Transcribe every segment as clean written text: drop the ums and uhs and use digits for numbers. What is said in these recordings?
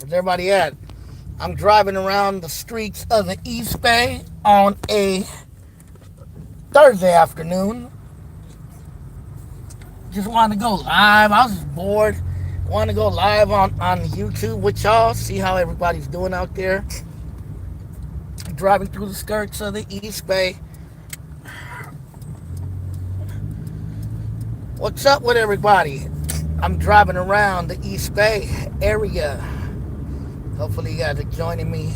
Where's everybody at? I'm driving around the streets of the East Bay on a Thursday afternoon. Just wanted to go live. I was just bored. Want to go live on YouTube with y'all. See how everybody's doing out there. Driving through the skirts of the East Bay. What's up with everybody? I'm driving around the East Bay area. Hopefully you guys are joining me.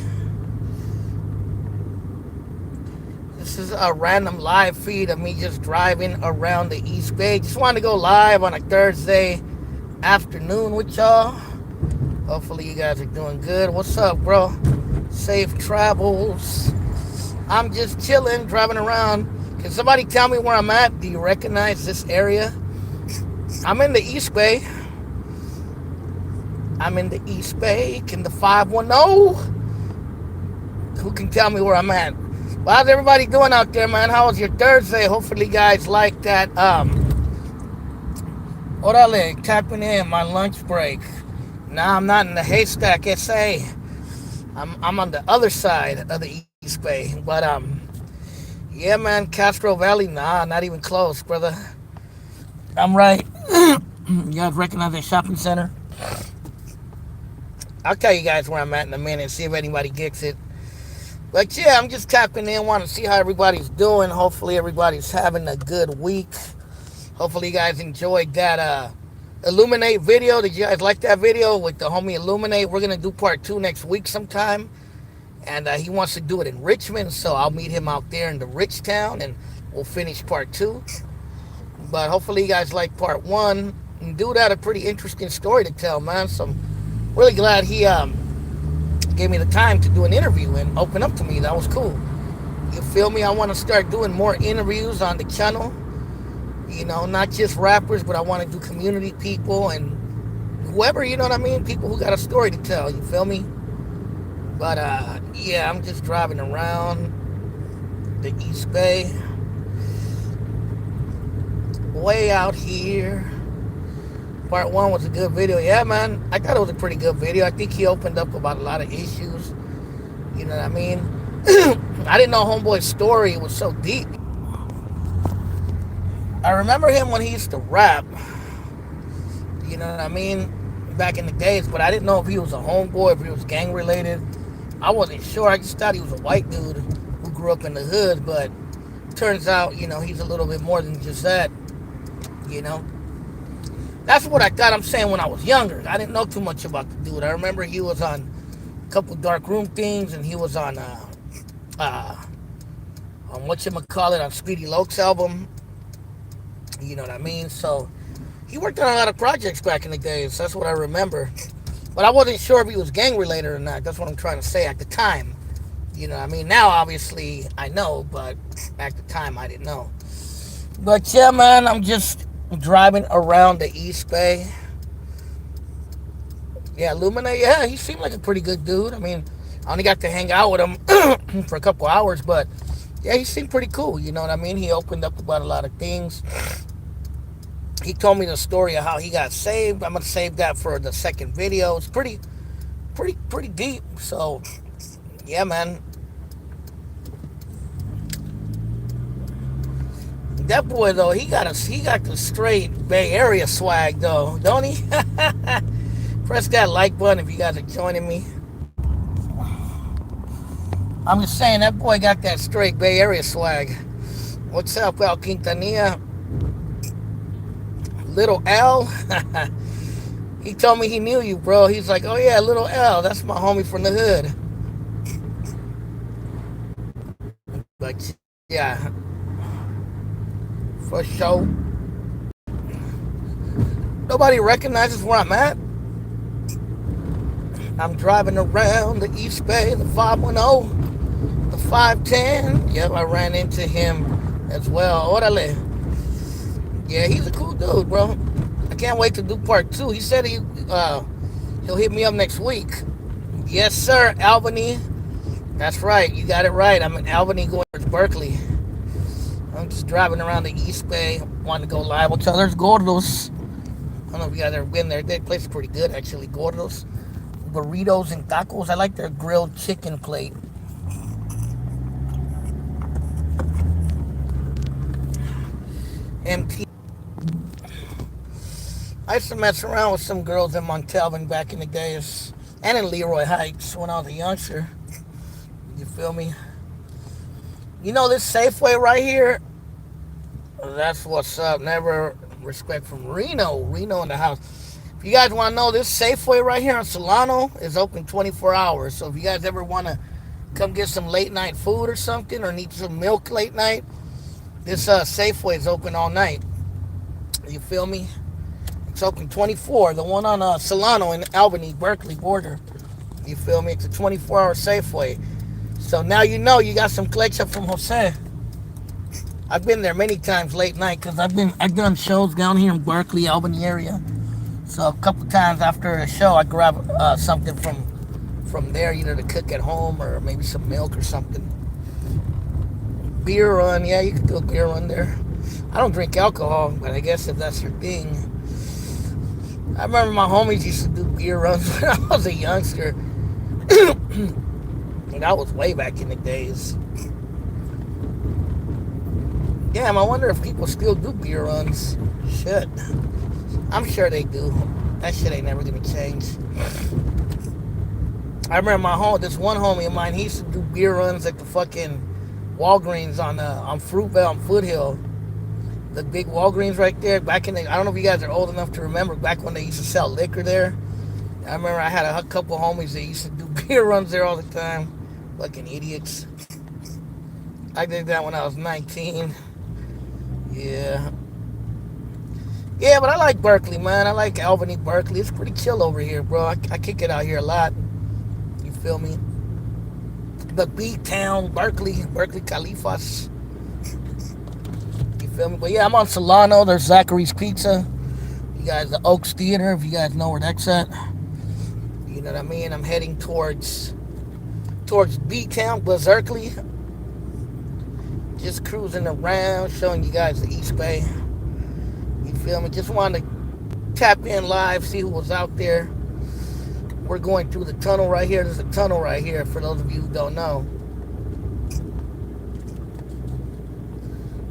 This is a random live feed of me just driving around the East Bay. Just wanted to go live on a Thursday afternoon with y'all. Hopefully you guys are doing good. What's up, bro? Safe travels. I'm just chilling, driving around. Can somebody tell me where I'm at? Do you recognize this area? I'm in the East Bay. I'm in the East Bay. Can the 510? Who can tell me where I'm at? Well, how's everybody doing out there, man? How was your Thursday? Hopefully you guys like that. Orale, tapping in my lunch break. Nah, I'm not in the Haystack, SA. I'm on the other side of the East Bay. But, yeah, man, Castro Valley, nah, not even close, brother. I'm right. You guys recognize that shopping center? I'll tell you guys where I'm at in a minute, see if anybody gets it. But yeah, I'm just tapping in, want to see how everybody's doing. Hopefully everybody's having a good week. Hopefully you guys enjoyed that Illuminate video. Did you guys like that video with the homie Illuminate? We're going to do part 2 next week sometime. And he wants to do it in Richmond, so I'll meet him out there in the Rich Town, and we'll finish part 2. But hopefully you guys like part 1. And dude had a pretty interesting story to tell, man. So I'm really glad he gave me the time to do an interview and open up to me. That was cool. You feel me? I want to start doing more interviews on the channel. You know, not just rappers, but I want to do community people and whoever, you know what I mean? People who got a story to tell, you feel me? But, yeah, I'm just driving around the East Bay. Way out here. Part 1 was a good video. Yeah, man, I thought it was a pretty good video. I think he opened up about a lot of issues. You know what I mean? I didn't know Homeboy's story was so deep. I remember him when he used to rap. You know what I mean? Back in the days, but I didn't know if he was a homeboy, if he was gang related. I wasn't sure. I just thought he was a white dude who grew up in the hood, but turns out, you know, he's a little bit more than just that. You know? That's what I thought. I'm saying when I was younger. I didn't know too much about the dude. I remember he was on a couple Dark Room things, and he was on whatchamacallit, on Speedy Loke's album. You know what I mean? So he worked on a lot of projects back in the days. That's what I remember. But I wasn't sure if he was gang related or not. That's what I'm trying to say at the time. You know what I mean? Now, obviously, I know, but at the time, I didn't know. But yeah, man, I'm just driving around the East Bay. Yeah, Lumina, yeah, he seemed like a pretty good dude. I mean, I only got to hang out with him for a couple hours, but yeah, he seemed pretty cool. You know what I mean? He opened up about a lot of things. He told me the story of how he got saved. I'm gonna save that for the second video. It's pretty deep. So, yeah, man. That boy though, he got the straight Bay Area swag though, don't he? Press that like button if you guys are joining me. I'm just saying that boy got that straight Bay Area swag. What's up, El Quintanilla? Little L? He told me he knew you, bro. He's like, oh yeah, Little L, that's my homie from the hood. But yeah, for sure. Nobody recognizes where I'm at. I'm driving around the East Bay, the 510, the 510. Yep, I ran into him as well. Orale. Yeah, he's a cool dude, bro. I can't wait to do part 2. He said he'll hit me up next week. Yes, sir, Albany. That's right. You got it right. I'm in Albany going towards Berkeley. I'm just driving around the East Bay. Wanting to go live. Well, there's Gordos. I don't know if you guys ever been there. That place is pretty good, actually. Gordos. burritos and tacos. I like their grilled chicken plate. MT. I used to mess around with some girls in Montalban back in the days, and in Leroy Heights when I was a youngster. You feel me? You know this Safeway right here? That's what's up. Never respect from Reno. Reno in the house. If you guys want to know, this Safeway right here on Solano is open 24 hours. So if you guys ever want to come get some late night food or something, or need some milk late night, this Safeway is open all night. You feel me? It's open 24. The one on Solano in Albany, Berkeley border. You feel me? It's a 24-hour Safeway. So now you know you got some collection from Jose. I've been there many times late night because I've done shows down here in Berkeley, Albany area. So a couple times after a show, I grab something from there, either to cook at home or maybe some milk or something. Beer run, yeah, you can do a beer run there. I don't drink alcohol, but I guess if that's your thing. I remember my homies used to do beer runs when I was a youngster. And that was way back in the days. Damn, I wonder if people still do beer runs. Shit. I'm sure they do. That shit ain't never gonna change. I remember this one homie of mine, he used to do beer runs at the fucking Walgreens on Fruitvale and Foothill. The big Walgreens right there. Back in I don't know if you guys are old enough to remember back when they used to sell liquor there. I remember I had a couple homies that used to do beer runs there all the time. Fucking idiots. I did that when I was 19. Yeah. Yeah, but I like Berkeley, man. I like Albany, Berkeley. It's pretty chill over here, bro. I kick it out here a lot. You feel me? The B-Town, Berkeley Califas. You feel me? But yeah, I'm on Solano. There's Zachary's Pizza. You guys, the Oaks Theater, if you guys know where that's at. You know what I mean? I'm heading towards B-Town, Berkeley. Just cruising around, showing you guys the East Bay. You feel me? Just wanted to tap in live, see who was out there. We're going through the tunnel right here. There's a tunnel right here for those of you who don't know.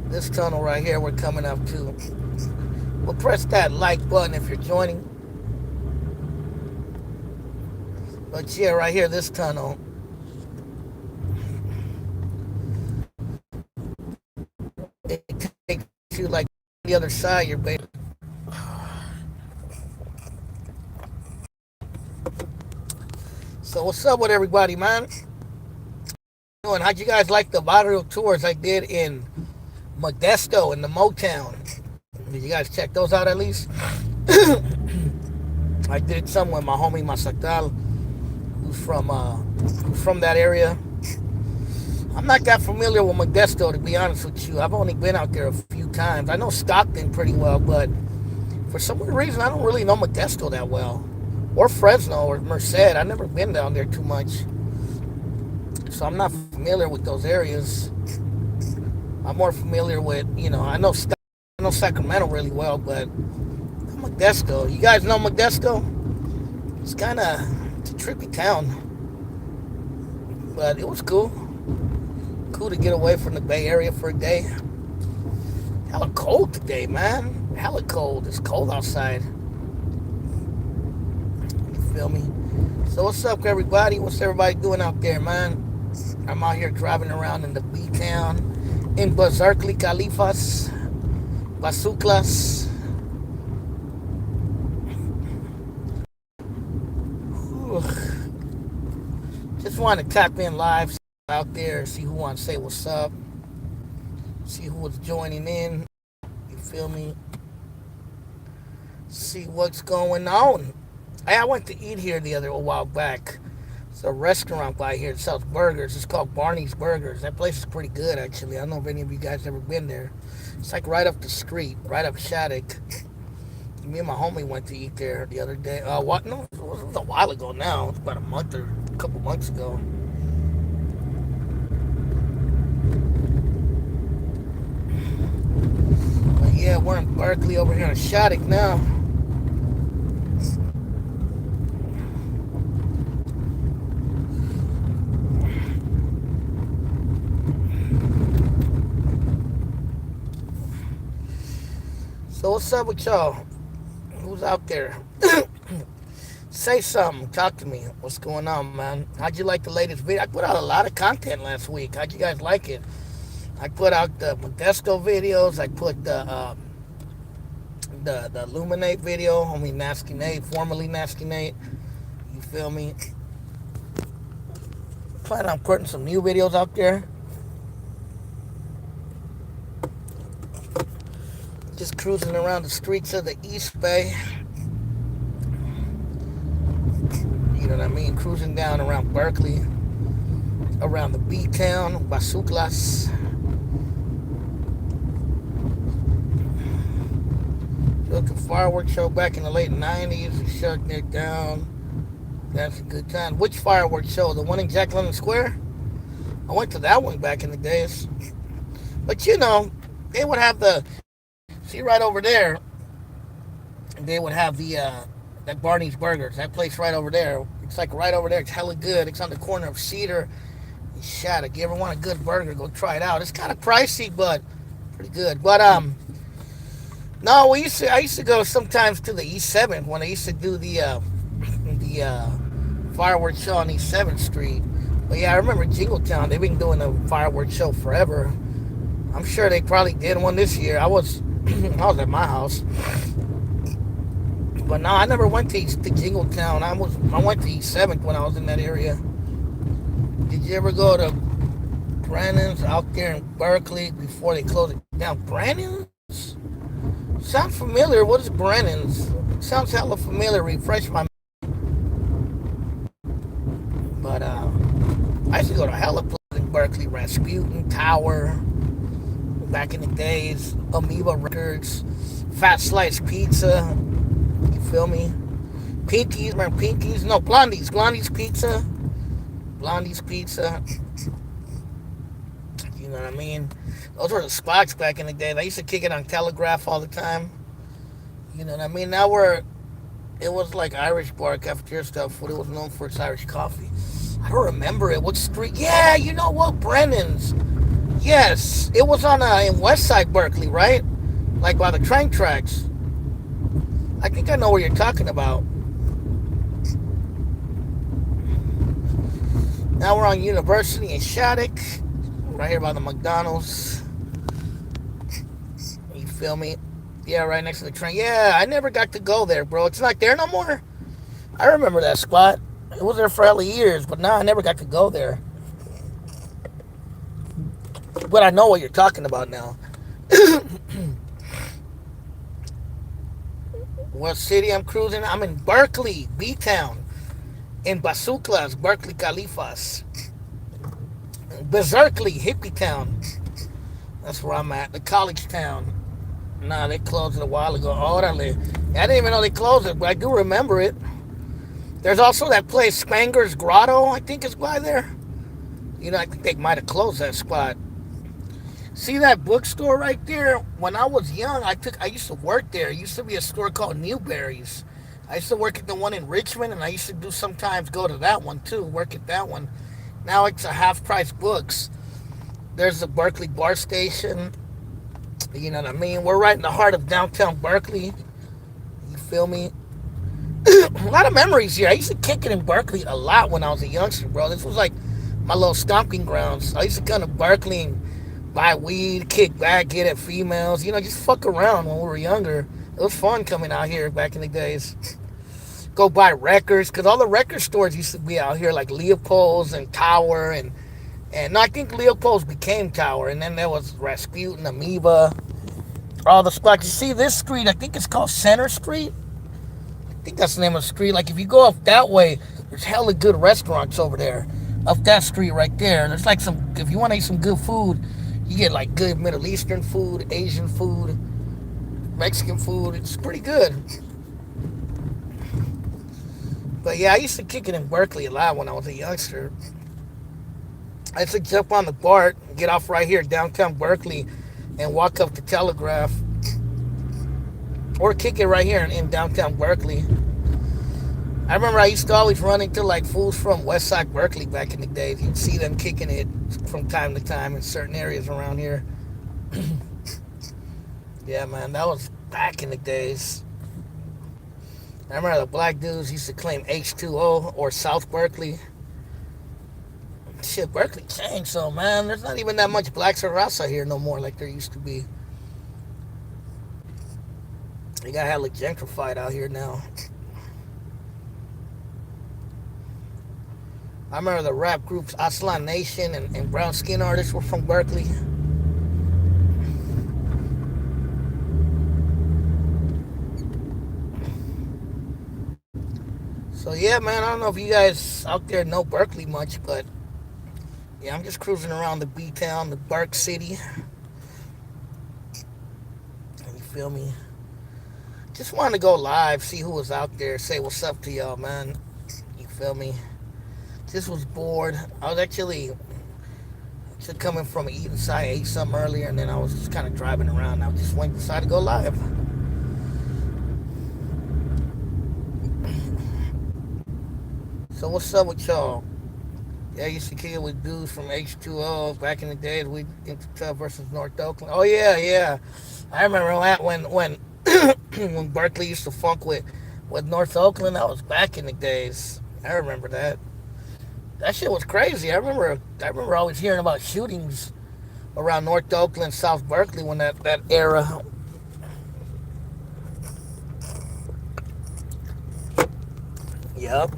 This tunnel right here we're coming up to. Well, press that like button if you're joining. But yeah, right here, this tunnel. It takes you like the other side, you're basically. So what's up with everybody, man? How'd you guys like the barrio tours I did in Modesto in the Motown? Did you guys check those out at least? I did some with my homie Masatal, who's from that area. I'm not that familiar with Modesto, to be honest with you. I've only been out there a few times. I know Stockton pretty well, but for some weird reason, I don't really know Modesto that well. Or Fresno or Merced. I've never been down there too much. So I'm not familiar with those areas. I'm more familiar with, I know Sacramento really well, but Modesto. You guys know Modesto? It's a trippy town. But it was cool. Cool to get away from the Bay Area for a day. Hella cold today, man. Hella cold. It's cold outside. You feel me? So what's up, everybody? What's everybody doing out there, man? I'm out here driving around in the B-Town, in Berkeley, Califas, Basuclas. Just want to tap in live out there, see who wants to say what's up, see who was joining in. You feel me? See what's going on. I went to eat here a while back. It's a restaurant by here that sells burgers. It's called Barney's Burgers. That place is pretty good, actually. I don't know if any of you guys ever been there. It's like right up the street, right up Shattuck. Me and my homie went to eat there the other day. What? No, it was a while ago now. It was about a couple months ago. But yeah, we're in Berkeley over here in Shattuck now. So what's up with y'all? Who's out there? Say something. Talk to me. What's going on, man? How'd you like the latest video? I put out a lot of content last week. How'd you guys like it? I put out the Modesto videos. I put the Illuminate video. Homie Nasty Nate, formerly Nasty Nate. You feel me? Plan on putting some new videos out there. Just cruising around the streets of the East Bay. You know what I mean? Cruising down around Berkeley, around the B-Town, Basuclas. Looking fireworks show back in the late 90s. We shut it down. That's a good time. Which fireworks show? The one in Jack London Square? I went to that one back in the days. But you know, they would have see right over there, they would have that Barney's Burgers. That place right over there. It's like right over there. It's hella good. It's on the corner of Cedar and Shattuck. You ever want a good burger, go try it out. It's kind of pricey, but pretty good. But no, I used to go sometimes to the East 7th when I used to do the fireworks show on East 7th Street. But yeah, I remember Jingletown. They've been doing a fireworks show forever. I'm sure they probably did one this year. I was at my house. But no, I never went to Jingletown. I went to East 7th when I was in that area. Did you ever go to Brennan's out there in Berkeley before they closed it down? Brennan's? Sounds familiar. What is Brennan's? Sounds hella familiar. Refresh my. But I used to go to hella places in Berkeley. Rasputin Tower. Back in the days. Amoeba Records. Fat Slice Pizza. You feel me? Pinkies. Remember Pinkies? No, Blondie's. Blondie's Pizza. Blondie's Pizza. You know what I mean? Those were the spots back in the day. They used to kick it on Telegraph all the time. You know what I mean? Now it was like Irish bar, cafeteria stuff. What it was known for its Irish coffee. I don't remember it. What street? Yeah, you know what? Brennan's. Yes, it was on in West Side Berkeley, right? Like by the train tracks. I think I know what you're talking about. Now we're on University in Shattuck. Right here by the McDonald's. You feel me? Yeah, right next to the train. Yeah, I never got to go there, bro. It's not there no more. I remember that spot. It was there for hella years, but now I never got to go there. But I know what you're talking about now. What city I'm cruising? I'm in Berkeley, B-Town. In Basuclas, Berkeley Califas. Berkeley, Hippie Town. That's where I'm at. The college town. Nah, they closed it a while ago. Orale. I didn't even know they closed it, but I do remember it. There's also that place, Spanger's Grotto, I think is by there. You know, I think they might have closed that spot. See that bookstore right there? When I was young, I used to work there. It used to be a store called Newberry's. I used to work at the one in Richmond, and I used to sometimes go to that one too, work at that one. Now it's a half-price books. There's the Berkeley Bar Station. You know what I mean? We're right in the heart of downtown Berkeley. You feel me? A lot of memories here. I used to kick it in Berkeley a lot when I was a youngster, bro. This was like my little stomping grounds. I used to come to Berkeley and buy weed, kick back, get at females. You know, just fuck around when we were younger. It was fun coming out here back in the days. Go buy records, because all the record stores used to be out here, like Leopold's and Tower, and no, I think Leopold's became Tower, and then there was Rasputin, Amoeba, all the spots. You see this street, I think it's called Center Street. I think that's the name of the street. Like, if you go up that way, there's hella good restaurants over there. Up that street right there. There's like if you want to eat some good food, you get like good Middle Eastern food, Asian food, Mexican food. It's pretty good. But yeah, I used to kick it in Berkeley a lot when I was a youngster. I used to jump on the BART, get off right here downtown Berkeley, and walk up to Telegraph. Or kick it right here in downtown Berkeley. I remember I used to always run into like fools from West Side Berkeley back in the days. You'd see them kicking it from time to time in certain areas around here. Yeah, man, that was Back in the days. I remember the black dudes used to claim H2O or South Berkeley. Shit, Berkeley changed, so man, there's not even that much blacks or Rasa here no more like there used to be. They got hella gentrified out here now. I remember the rap groups Aslan Nation and Brown Skin Artists were from Berkeley. So yeah, man, I don't know if you guys out there know Berkeley much, but yeah, I'm just cruising around the B town, the Berk City. You feel me? Just wanted to go live, see who was out there, say what's up to y'all, man. You feel me? Just was bored. I was actually just coming from eating side, ate something earlier, and then I was just kind of driving around. I just went decided to go live. So what's up with y'all? Yeah, I used to kick it with dudes from H2O back in the days. We into Tough versus North Oakland. Oh yeah, yeah. I remember that when when Berkeley used to funk with North Oakland. That was back in the days. I remember that. That shit was crazy. I remember always hearing about shootings around North Oakland, South Berkeley when that era. Yep.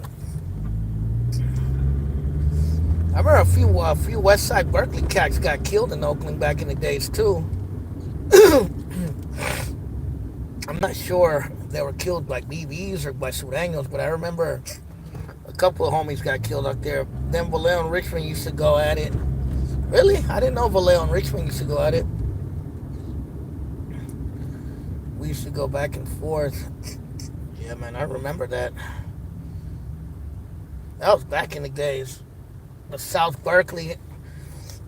I remember a few West Side Berkeley cats got killed in Oakland back in the days too. I'm not sure if they were killed by BBs or by Sureños, but I remember a couple of homies got killed out there. Then Vallejo and Richmond used to go at it. Really? I didn't know Vallejo and Richmond used to go at it. We used to go back and forth. Yeah, man, I remember that. That was back in the days. The South Berkeley.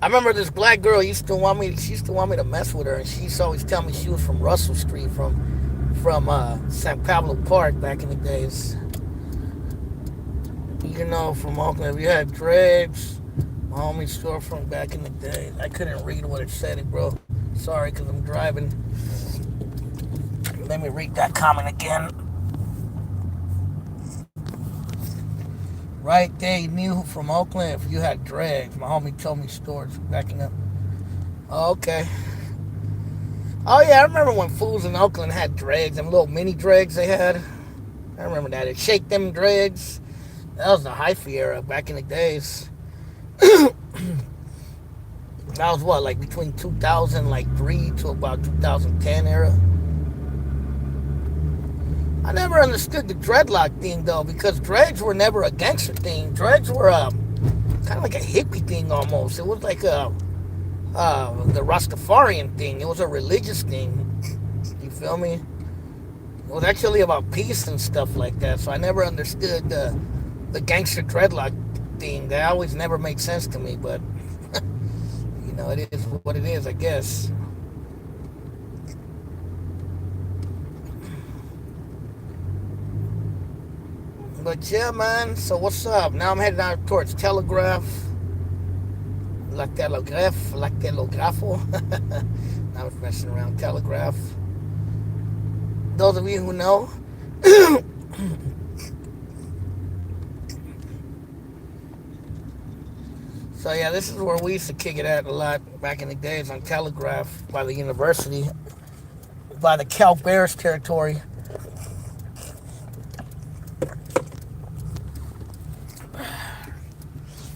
I remember this black girl she used to want me to mess with her, and she used to always tell me she was from Russell Street, from San Pablo Park back in the days. You know, from Oakland, we had dreads. My homie's storefront back in the day. I couldn't read what it said, bro. Sorry, because I'm driving. Let me read that comment again. Right there, you knew from Oakland if you had dreads. My homie told me stores backing up. Oh, okay. Oh, yeah, I remember when fools in Oakland had dreads, them little mini dreads they had. I remember that. It shake them dreads. That was the hyphy era back in the days. That was what, like between 2003 to about 2010 era. I never understood the dreadlock thing though, because dreads were never a gangster thing. Dreads were kind of like a hippie thing almost. It was like the Rastafarian thing. It was a religious thing. You feel me? It was actually about peace and stuff like that. So I never understood the gangster dreadlock thing. That always never made sense to me. But you know, it is what it is, I guess. But yeah, man. So what's up? Now I'm heading out towards Telegraph. La Telegrafo. I was messing around. Telegraph. Those of you who know. So yeah, this is where we used to kick it at a lot back in the days on Telegraph by the university, by the Cal Bears territory.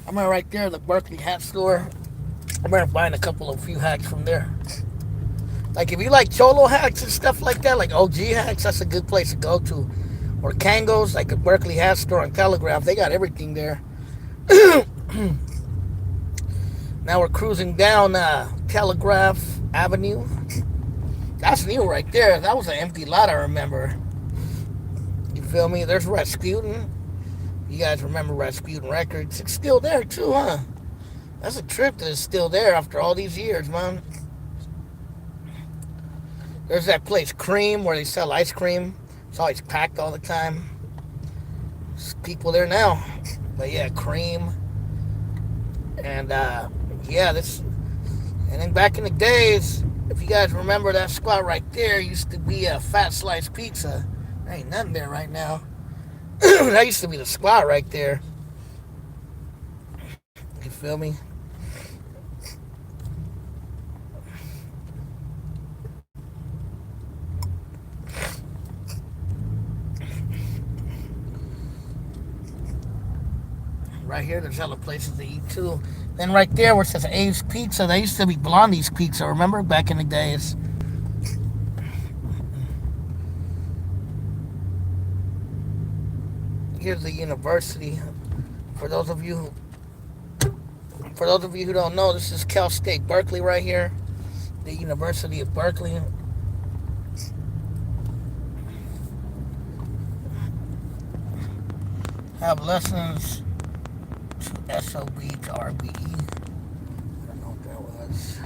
I remember right there, the Berkeley hat store. I remember buying a few hats from there. Like if you like Cholo hats and stuff like that, like OG hats, that's a good place to go to. Or Kango's, like a Berkeley hat store on Telegraph, they got everything there. Now we're cruising down Telegraph Avenue. That's new right there. That was an empty lot, I remember. You feel me? There's Rasputin. You guys remember Rasputin Records? It's still there too, huh? That's a trip that is still there after all these years, man. There's that place, Cream, where they sell ice cream. It's always packed all the time. There's people there now. But yeah, Cream. And yeah, this. And then back in the days, If you guys remember, that spot right there used to be a Fat Slice Pizza. There ain't nothing there right now. That used to be the spot right there. You feel me? Right here, there's other places to eat too. Then right there, where it says Abe's Pizza, that used to be Blondie's Pizza. Remember back in the days? Here's the university. For those of you who don't know, this is Cal State Berkeley right here. The University of Berkeley. Have lessons to SOB to RBE. I don't know what that was.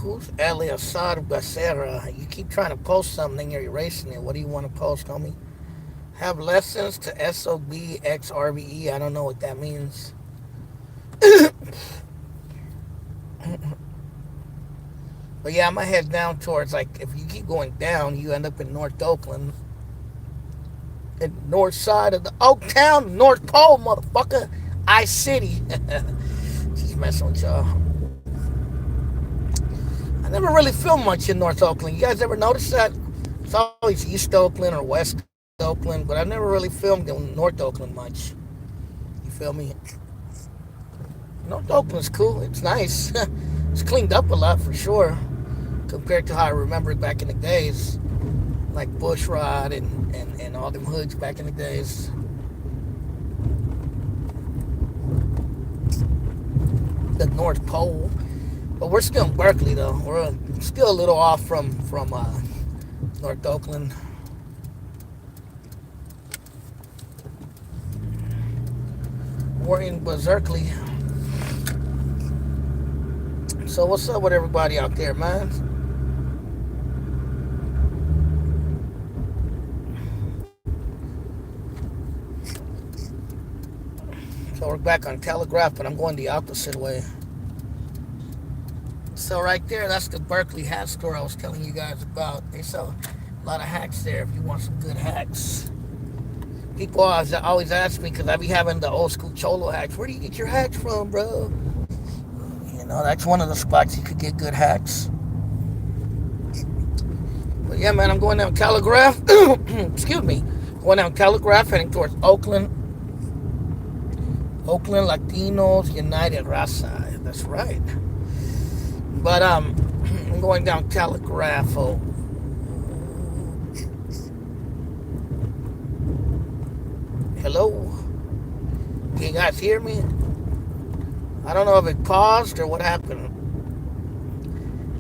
Who's Eleazar Becerra? You keep trying to post something, you're erasing it. What do you want to post, homie? Have lessons to SOB X RBE. I don't know what that means. But yeah, I'm gonna head down towards, like, if you keep going down, you end up in North Oakland. The north side of the Oaktown, North Pole, motherfucker. I-City. Just messing with y'all. I never really filmed much in North Oakland. You guys ever notice that? It's always East Oakland or West Oakland, but I never really filmed in North Oakland much. You feel me? North Oakland's cool. It's nice. It's cleaned up a lot for sure, compared to how I remember it back in the days, like Bushrod and all them hoods back in the days. The North Pole. But we're still in Berkeley though. We're still a little off from North Oakland. We're in Berkeley. So what's up with everybody out there, man? So we're back on Telegraph, but I'm going the opposite way. So right there, that's the Berkeley hat store I was telling you guys about. They sell a lot of hats there if you want some good hats. People always ask me, because I be having the old school Cholo hats. Where do you get your hats from, bro? You know, that's one of the spots you could get good hats. But yeah, man, I'm going down Telegraph. Excuse me. Going down Telegraph, heading towards Oakland. Oakland Latinos United Raza. That's right. But I'm going down Telegraph. Oh. Hello? Can you guys hear me? I don't know if it paused or what happened.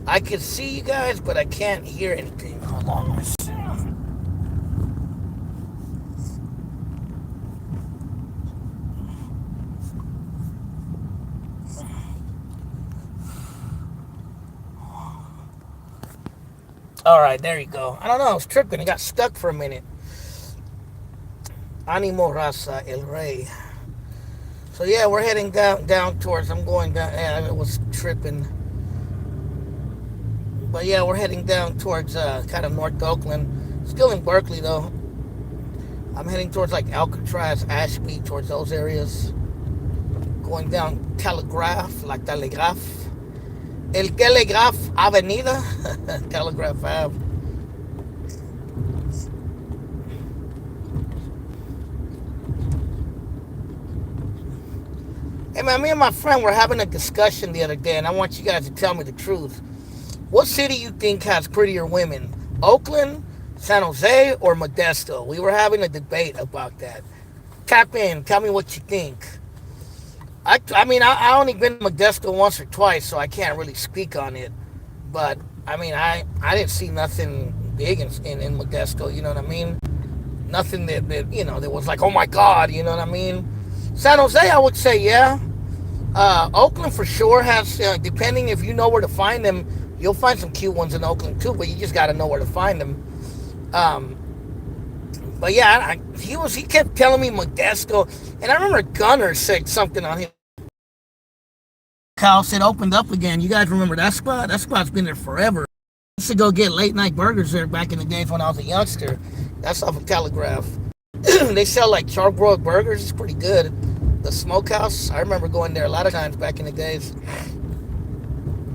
I can see you guys, but I can't hear anything. Hold on. All right, there you go. I don't know. I was tripping. It got stuck for a minute. Animo Raza El Rey. So yeah, we're heading down towards. I'm going down. Yeah, it was tripping. But yeah, we're heading down towards kind of North Oakland. Still in Berkeley though. I'm heading towards like Alcatraz, Ashby, towards those areas. Going down Telegraph, like Telegraph. El Telegraph Avenida. Telegraph Ave. Hey man, me and my friend were having a discussion the other day, and I want you guys to tell me the truth. What city you think has prettier women? Oakland, San Jose, or Modesto? We were having a debate about that. Tap in, tell me what you think. I mean, I only been to Modesto once or twice, so I can't really speak on it. But I mean, I didn't see nothing big in Modesto. You know what I mean? Nothing that you know that was like, oh my God. You know what I mean? San Jose, I would say, yeah. Oakland for sure has, depending if you know where to find them, you'll find some cute ones in Oakland too, but you just got to know where to find them. Um, but yeah, he kept telling me Modesto, and I remember Gunner said something on his house. It opened up again. You guys remember that spot? That spot's been there forever. I used to go get late night burgers there back in the days when I was a youngster. That's off of Telegraph. They sell like charbroiled burgers. It's pretty good. The smokehouse, I remember going there a lot of times back in the days.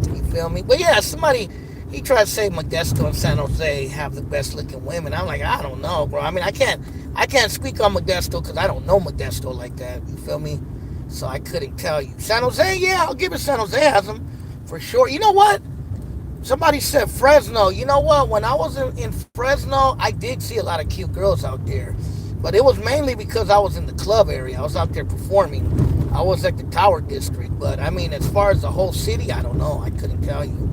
You feel me? But yeah, somebody, he tried to say Modesto and San Jose have the best looking women. I'm like, I don't know, bro. I mean, I can't speak on Modesto because I don't know Modesto like that. You feel me? So I couldn't tell you. San Jose, yeah, I'll give it. San Jose has them for sure. You know what? Somebody said Fresno. You know what? When I was in Fresno, I did see a lot of cute girls out there. But it was mainly because I was in the club area. I was out there performing. I was at the Tower District. But I mean, as far as the whole city, I don't know. I couldn't tell you.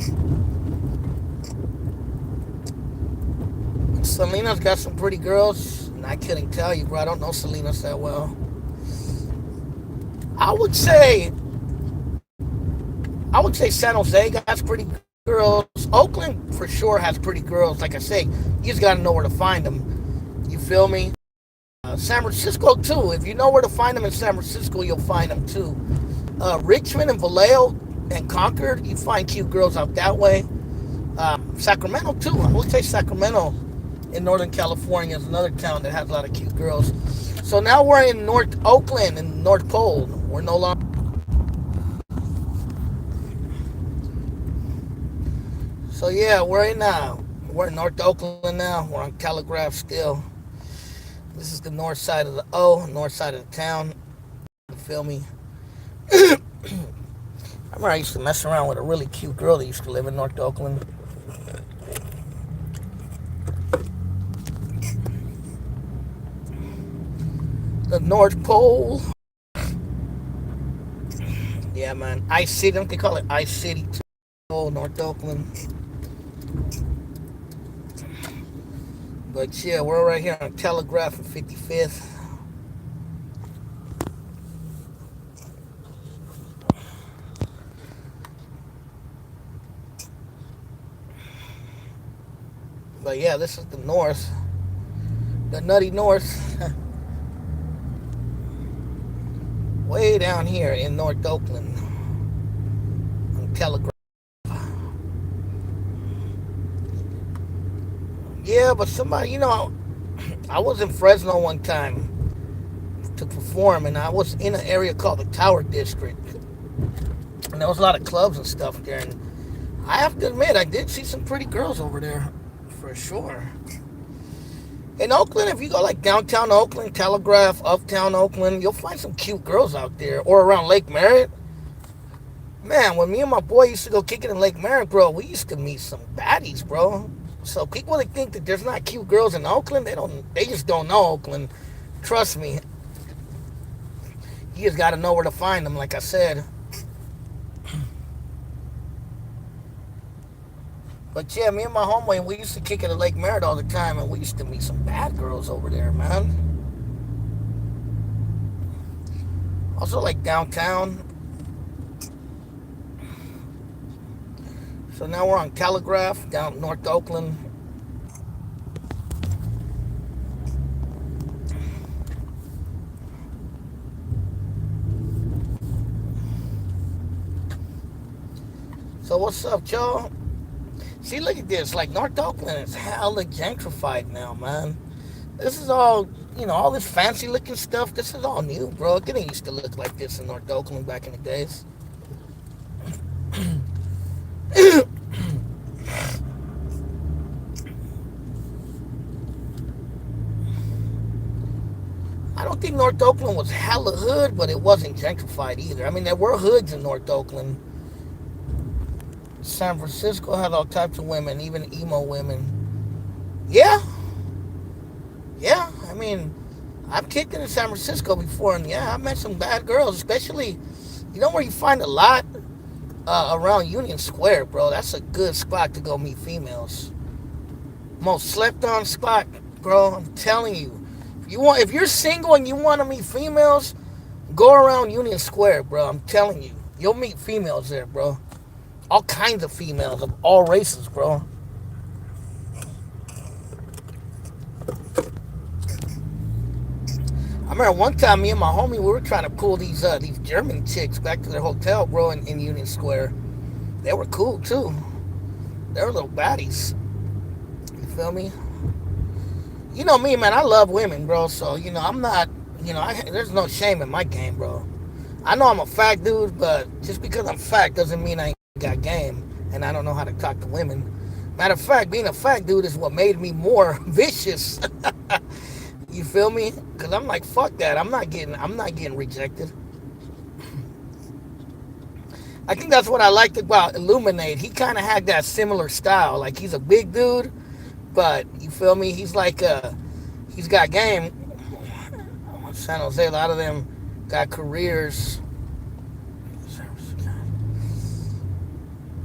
Selena's got some pretty girls. And I couldn't tell you, bro. I don't know Selena's that well. I would say San Jose got pretty girls. Oakland for sure has pretty girls. Like I say, you just gotta know where to find them. You feel me? San Francisco too. If you know where to find them in San Francisco, you'll find them too. Richmond and Vallejo and Concord, you find cute girls out that way. Sacramento too. I would say Sacramento in Northern California is another town that has a lot of cute girls. So now we're in North Oakland and North Pole. We're no longer. So yeah, we're in North Oakland now. We're on Telegraph still. This is the north side of the north side of the town. You feel me? I remember I used to mess around with a really cute girl that used to live in North Oakland. The North Pole. Yeah, man. Ice City. I think they call it Ice City too. Oh, North Oakland. But yeah, we're right here on Telegraph and 55th. But yeah, this is the north. The nutty north. Way down here in North Oakland. On Telegraph. Yeah, but somebody, I was in Fresno one time to perform, and I was in an area called the Tower District. And there was a lot of clubs and stuff there. And I have to admit, I did see some pretty girls over there, for sure. In Oakland, if you go like downtown Oakland, Telegraph, uptown Oakland, you'll find some cute girls out there. Or around Lake Merritt. Man, when me and my boy used to go kick it in Lake Merritt, bro, we used to meet some baddies, bro. So people that think that there's not cute girls in Oakland, they just don't know Oakland. Trust me. You just gotta know where to find them, like I said. But yeah, me and my homeboy, we used to kick it at Lake Merritt all the time, and we used to meet some bad girls over there, man. Also like downtown. So now we're on Telegraph, down North Oakland. So what's up, y'all? See, look at this. Like, North Oakland is hella gentrified now, man. This is all, all this fancy looking stuff. This is all new, bro. It didn't used to look like this in North Oakland back in the days. I don't think North Oakland was hella hood, but it wasn't gentrified either. I mean, there were hoods in North Oakland. San Francisco had all types of women, even emo women. Yeah. Yeah, I mean, I've kicked it in San Francisco before, and yeah, I met some bad girls, especially, where you find a lot? Around Union Square, bro. That's a good spot to go meet females. Most slept on spot, bro. I'm telling you. If you're single and you want to meet females, Go around Union Square, bro. I'm telling you, you'll meet females there, bro. All kinds of females of all races, bro. I remember one time me and my homie we were trying to pull these German chicks back to their hotel, bro, in Union Square. They were cool too. They were little baddies. You feel me? You know me, man. I love women, bro. So I'm not. There's no shame in my game, bro. I know I'm a fat dude, but just because I'm fat doesn't mean I ain't got game and I don't know how to talk to women. Matter of fact, being a fat dude is what made me more vicious. You feel me? Cause I'm like, fuck that. I'm not getting rejected. I think that's what I liked about Illuminate. He kind of had that similar style. Like he's a big dude, but you feel me? He's got game. San Jose, a lot of them got careers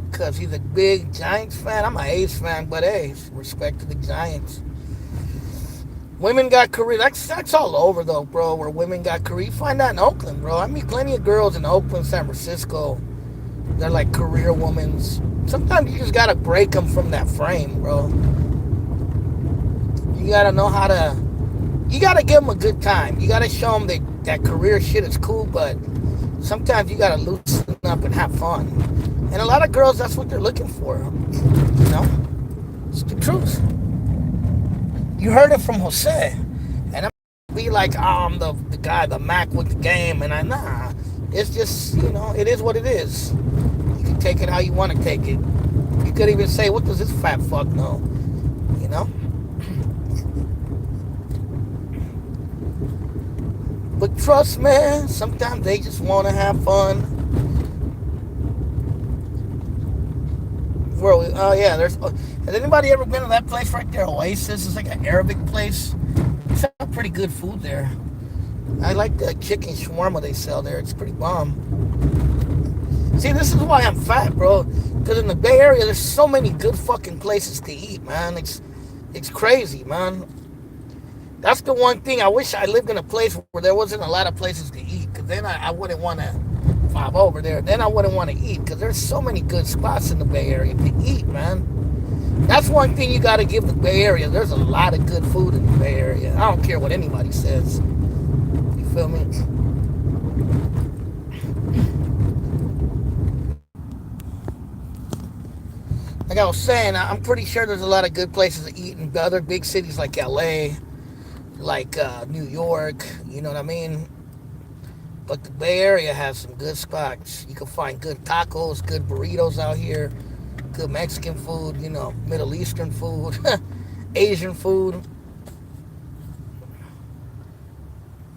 because he's a big Giants fan. I'm an A's fan, but hey, respect to the Giants. Women got careers. That's all over though, bro. Where women got careers, you find that in Oakland, bro. I meet plenty of girls in Oakland, San Francisco. They're like career women. Sometimes you just gotta break them from that frame, bro. You gotta know how to. You gotta give them a good time. You gotta show them that career shit is cool, but sometimes you gotta loosen up and have fun. And a lot of girls, that's what they're looking for. You know, it's the truth. You heard it from Jose, and I'm be like, oh, I'm the guy, the Mac with the game, and nah. It's just it is what it is. You can take it how you want to take it. You could even say, what does this fat fuck know? You know. But trust, man, sometimes they just want to have fun. Oh yeah, has anybody ever been to that place right there, Oasis? It's like an Arabic place. It's got pretty good food there. I like the chicken shawarma they sell there. It's pretty bomb. See, this is why I'm fat, bro. Because in the Bay Area, there's so many good fucking places to eat, man. It's crazy, man. That's the one thing. I wish I lived in a place where there wasn't a lot of places to eat. Because then I wouldn't want to vibe over there. Then I wouldn't want to eat. Because there's so many good spots in the Bay Area to eat, man. That's one thing you got to give the Bay Area. There's a lot of good food in the Bay Area. I don't care what anybody says. You feel me? Like I was saying, I'm pretty sure there's a lot of good places to eat in other big cities like LA, like New York, you know what I mean? But the Bay Area has some good spots. You can find good tacos, good burritos out here, good Mexican food, Middle Eastern food, Asian food,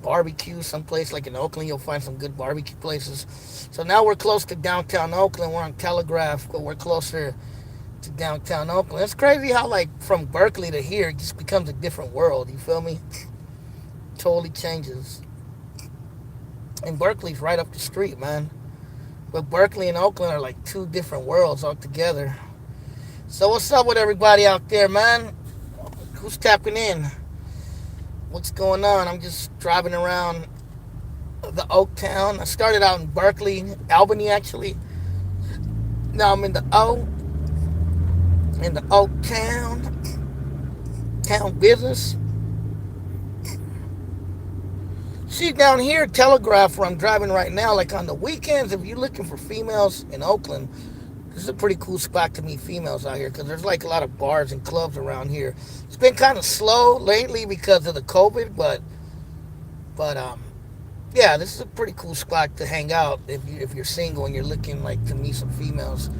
barbecue. Someplace like in Oakland, you'll find some good barbecue places. So now we're close to downtown Oakland. We're on Telegraph, but we're closer to downtown Oakland. It's crazy how like from Berkeley to here it just becomes a different world. You feel me? Totally changes. And Berkeley's right up the street, man. But Berkeley and Oakland are like two different worlds altogether. So what's up with everybody out there, man? Who's tapping in? What's going on? I'm just driving around the Oaktown. I started out in Berkeley, Albany actually. Now I'm in the Oaktown, town business. See, down here, Telegraph, where I'm driving right now, like on the weekends, if you're looking for females in Oakland, this is a pretty cool spot to meet females out here because there's like a lot of bars and clubs around here. It's been kind of slow lately because of the COVID, but yeah, this is a pretty cool spot to hang out if you're single and you're looking like to meet some females.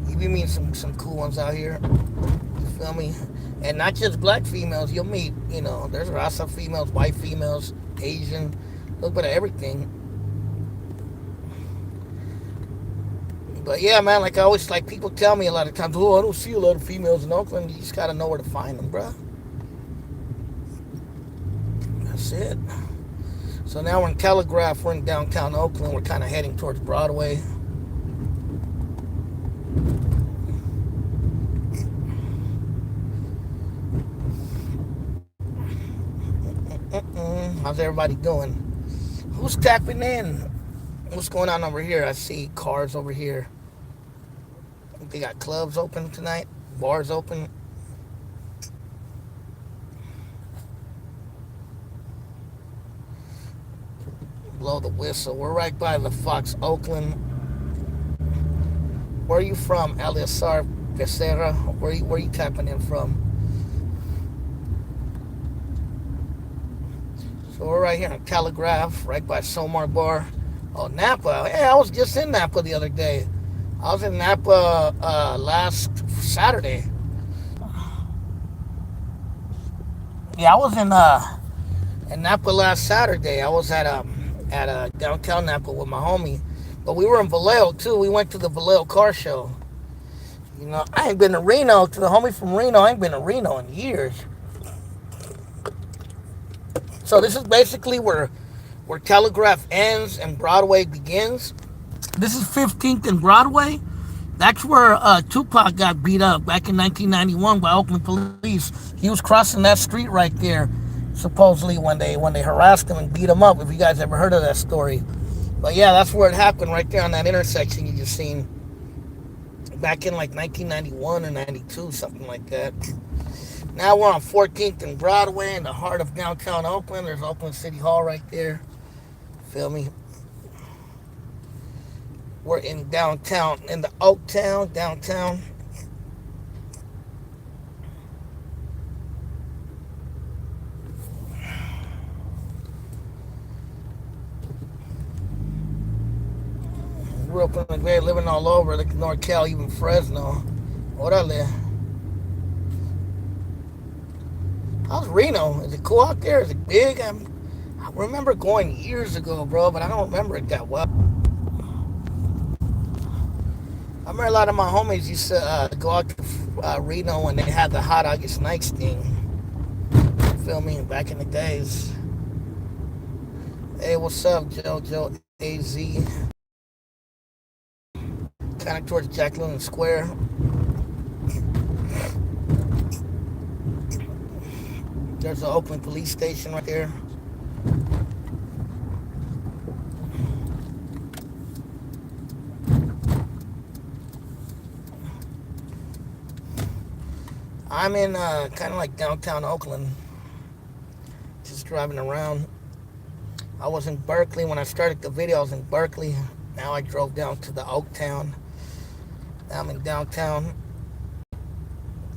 You be meeting some cool ones out here. You feel me? And not just black females. You'll meet, there's Rasa females, white females, Asian, a little bit of everything. But yeah, man, like I always, like people tell me a lot of times, oh, I don't see a lot of females in Oakland. You just gotta know where to find them, bro. That's it. So now we're in Telegraph. We're in downtown Oakland. We're kind of heading towards Broadway. How's everybody doing? Who's tapping in? What's going on over here? I see cars over here. They got clubs open tonight, bars open. Blow the whistle. We're right by the Fox Oakland. Where are you from, Eliasar Becerra? Where you tapping in from? So we're right here in Telegraph, right by Somar Bar. Oh, Napa. Hey, I was just in Napa the other day. I was in Napa last Saturday. Yeah, I was in Napa last Saturday. I was at downtown Napa with my homie. But we were in Vallejo too. We went to the Vallejo car show. You know, I ain't been to Reno. To the homie from Reno, I ain't been to Reno in years. So this is basically where Telegraph ends and Broadway begins. This is 15th and Broadway. That's where Tupac got beat up back in 1991 by Oakland police. He was crossing that street right there, supposedly when they harassed him and beat him up. If you guys ever heard of that story, but yeah, that's where it happened, right there on that intersection you just seen. Back in like 1991 or 92, something like that. Now we're on 14th and Broadway in the heart of downtown Oakland. There's Oakland City Hall right there. Feel me? We're in downtown, in the Oaktown, downtown. Grew up in the Bay, living all over, like NorCal, even Fresno. Orale. How's Reno? Is it cool out there? Is it big? I remember going years ago, bro, but I don't remember it that well. I remember a lot of my homies used to go out to Reno when they had the Hot August Nights thing. You feel me? Back in the days. Hey, what's up, JoJo AZ? Kind of towards Jack London Square. There's an Oakland police station right there. I'm in kind of like downtown Oakland, just driving around. I was in Berkeley when I started the video. I was in Berkeley. Now I drove down to the Oaktown. Now I'm in downtown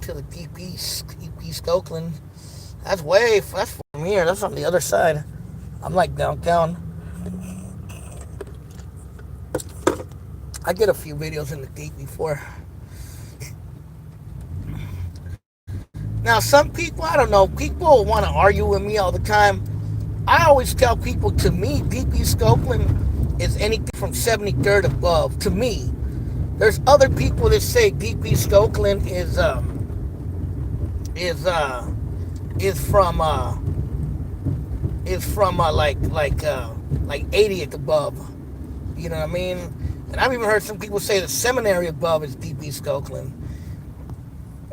to the deep East Oakland. That's from here. That's on the other side. I'm like downtown. I did a few videos in the deep before. Now, some people, I don't know, people want to argue with me all the time. I always tell people, to me, Deep East Oakland is anything from 73rd above. To me, there's other people that say Deep East Oakland is from like 80th above. You know what I mean? And I've even heard some people say the seminary above is Deep East Oakland.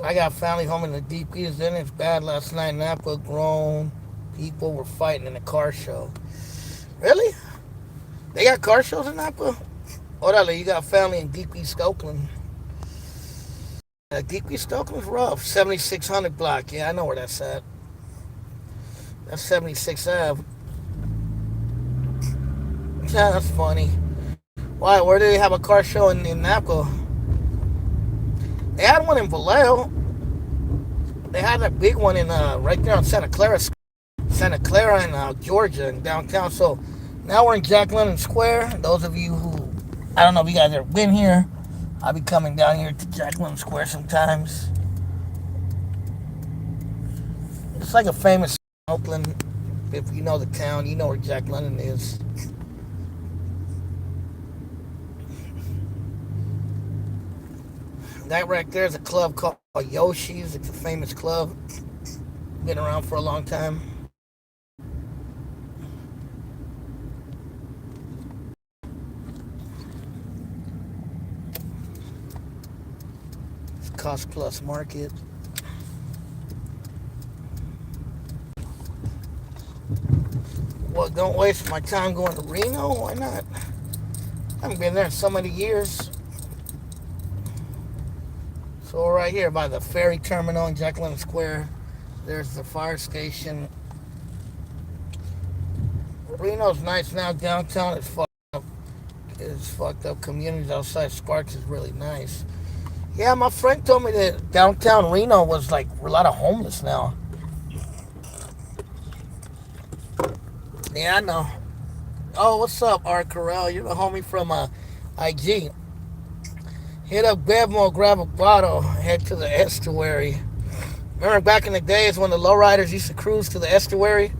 I got family home in the Deep East. Then it's bad last night. Napa, grown people were fighting in a car show. Really? They got car shows in Napa? Orale, you got family in Deep East Oakland. Deep East Oakland's rough. 7600 block. Yeah, I know where that's at. That's 76 Ave. Yeah, that's funny. Why? Where do they have a car show in Napa? They had one in Vallejo. They had a big one in right there on Santa Clara in Georgia, in downtown. So now we're in Jack London Square. Those of you who, I don't know if you guys ever been here, I'll be coming down here to Jack London Square sometimes. It's like a famous Oakland. If you know the town, you know where Jack London is. That right there is a club called Yoshi's. It's a famous club. Been around for a long time. It's Cost Plus Market. Well, don't waste my time going to Reno. Why not? I haven't been there in so many years. So right here by the ferry terminal in Jack London Square, there's the fire station. Reno's nice now. Downtown is fucked up. It's fucked up. Communities outside Sparks is really nice. Yeah, my friend told me that downtown Reno was like a lot of homeless now. Yeah, I know. Oh, what's up, Art Corral? You're the homie from IG. Hit up Bevmo, grab a bottle, head to the estuary. Remember back in the days when the lowriders used to cruise to the estuary?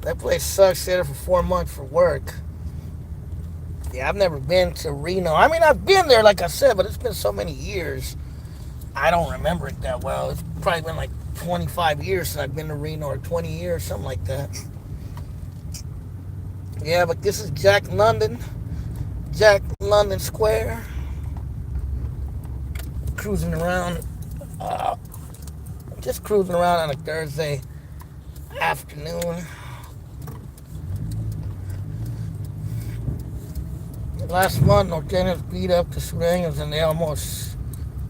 That place sucks. Stayed there for 4 months for work. Yeah, I've never been to Reno. I mean, I've been there, like I said, but it's been so many years. I don't remember it that well. It's probably been like 25 years since I've been to Reno, or 20 years, something like that. Yeah, but this is Jack London Square. Cruising around, just cruising around on a Thursday afternoon. Last month, Norteños beat up the Sureños and they almost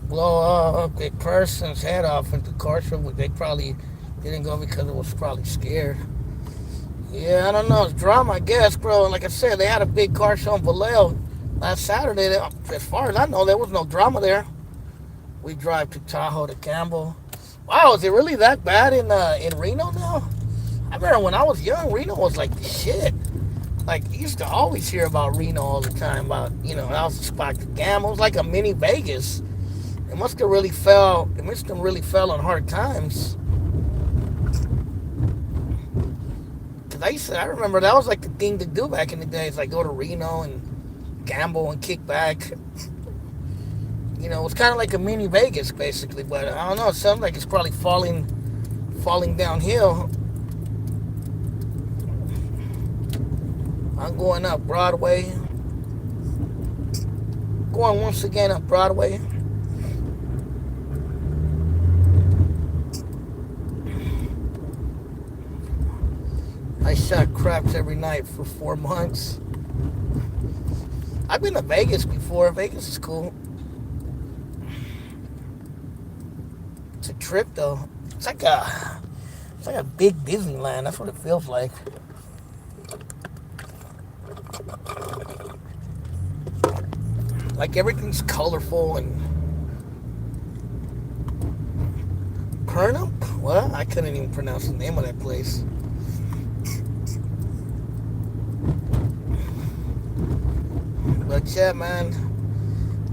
blow up a person's head off into car show, but they probably didn't go because it was probably scared. Yeah, I don't know. It's drama, I guess, bro. And like I said, they had a big car show in Vallejo last Saturday. As far as I know, there was no drama there. We drive to Tahoe to Campbell. Wow, is it really that bad in Reno now? I remember when I was young, Reno was like the shit. Like, you used to always hear about Reno all the time. About, that was the spot to gamble. It was like a mini Vegas. It must have really fell on hard times. I remember that was like the thing to do back in the days, like go to Reno and gamble and kick back. It was kind of like a mini Vegas, basically. But I don't know. It sounds like it's probably falling downhill. I'm going up Broadway. Going once again up Broadway. I shot craps every night for 4 months. I've been to Vegas before. Vegas is cool. It's a trip though. It's like a big Disneyland. That's what it feels like. Like everything's colorful and Pernamp? What? I couldn't even pronounce the name of that place. But yeah, man,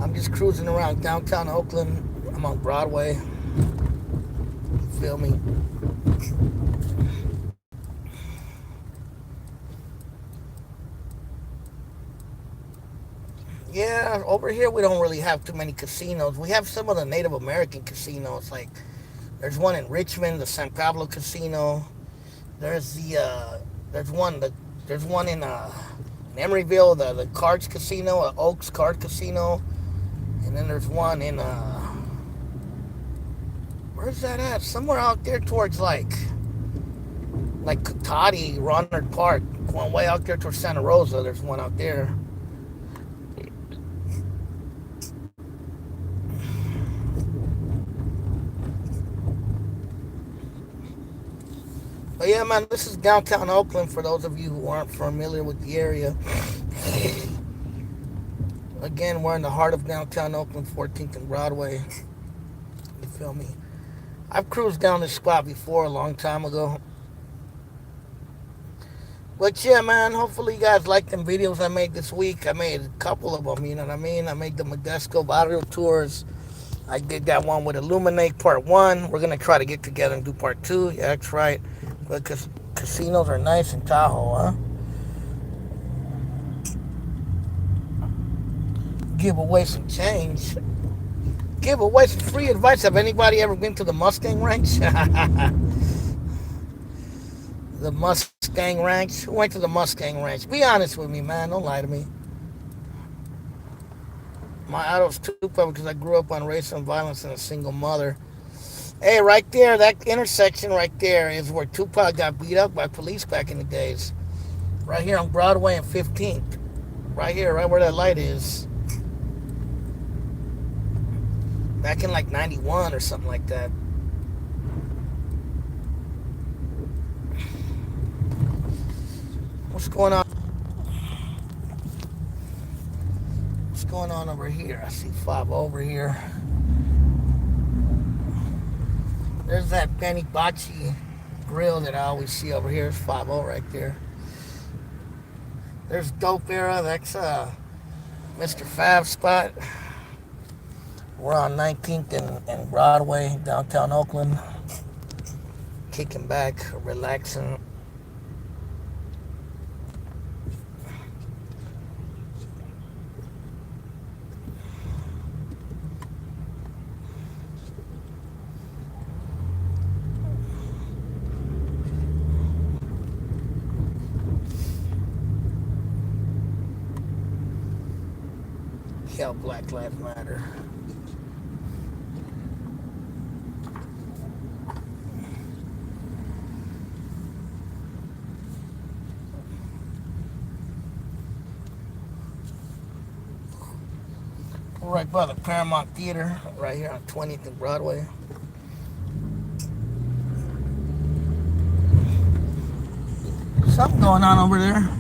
I'm just cruising around downtown Oakland. I'm on Broadway. You feel me? Yeah, over here we don't really have too many casinos. We have some of the Native American casinos. Like, there's one in Richmond, the San Pablo Casino. There's there's one in Emeryville, the Cards Casino, Oaks Card Casino, and then there's one in where's that at? Somewhere out there towards like Cotati, Ronard Park, going way out there towards Santa Rosa. There's one out there. But yeah, man, this is downtown Oakland for those of you who aren't familiar with the area. Again, we're in the heart of downtown Oakland, 14th and Broadway. You feel me? I've cruised down this spot before a long time ago. But yeah, man, hopefully you guys like them videos I made this week. I made a couple of them, you know what I mean? I made the Modesto Barrio Tours. I did that one with Illuminate Part 1. We're going to try to get together and do Part 2. Yeah, that's right. Because casinos are nice in Tahoe, huh? Give away some change. Give away some free advice. Have anybody ever been to the Mustang Ranch? The Mustang Ranch? Who went to the Mustang Ranch? Be honest with me, man. Don't lie to me. My idol's Tupac because I grew up on racism, violence, and a single mother. Hey, right there, that intersection right there is where Tupac got beat up by police back in the days. Right here on Broadway and 15th. Right here, right where that light is. Back in like 91 or something like that. What's going on? What's going on over here? I see 5 over here. There's that Benny Bocce grill that I always see over here. It's 5 right there. There's Dope Era. That's Mr. Fab spot. We're on 19th and Broadway, downtown Oakland. Kicking back, relaxing. Yeah, Black Lives Matter. We're right by the Paramount Theater, right here on 20th and Broadway. Something going on over there.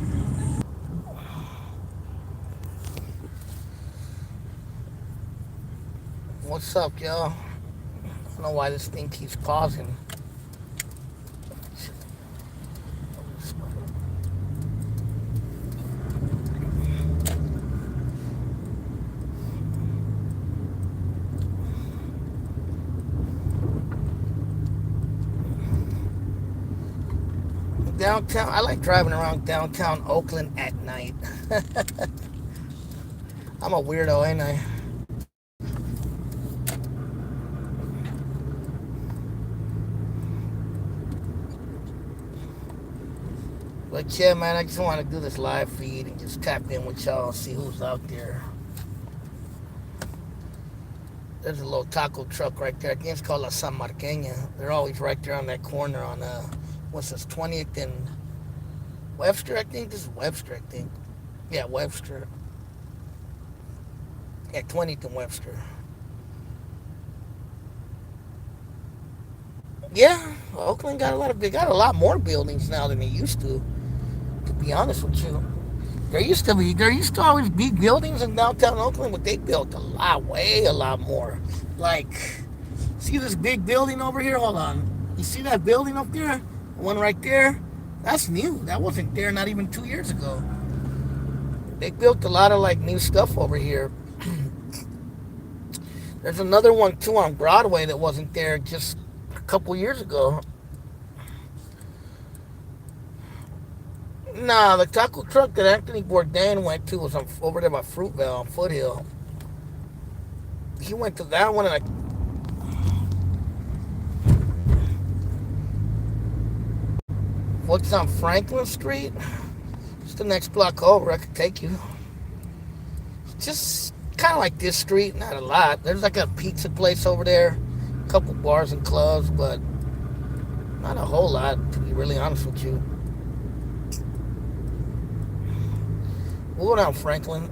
What's up, y'all? I don't know why this thing keeps pausing. Downtown, I like driving around downtown Oakland at night. I'm a weirdo, ain't I? But yeah, man, I just want to do this live feed and just tap in with y'all and see who's out there. There's a little taco truck right there. I think it's called La San Marqueña. They're always right there on that corner on, what's this, 20th and Webster, I think? This is Webster, I think. Yeah, Webster. Yeah, 20th and Webster. Yeah, Oakland got a lot more buildings now than they used to be honest with you. There used to always be buildings in downtown Oakland, but they built a lot more. Like, see this big building over here? Hold on. You see that building up there? The one right there? That's new. That wasn't there not even 2 years ago. They built a lot of like new stuff over here. There's another one too on Broadway that wasn't there just a couple years ago. Nah, the taco truck that Anthony Bourdain went to was over there by Fruitvale on Foothill. He went to that one, and what's on Franklin Street? It's the next block over. I could take you. Just kind of like this street, not a lot. There's like a pizza place over there, a couple bars and clubs, but not a whole lot, to be really honest with you. We'll go down Franklin.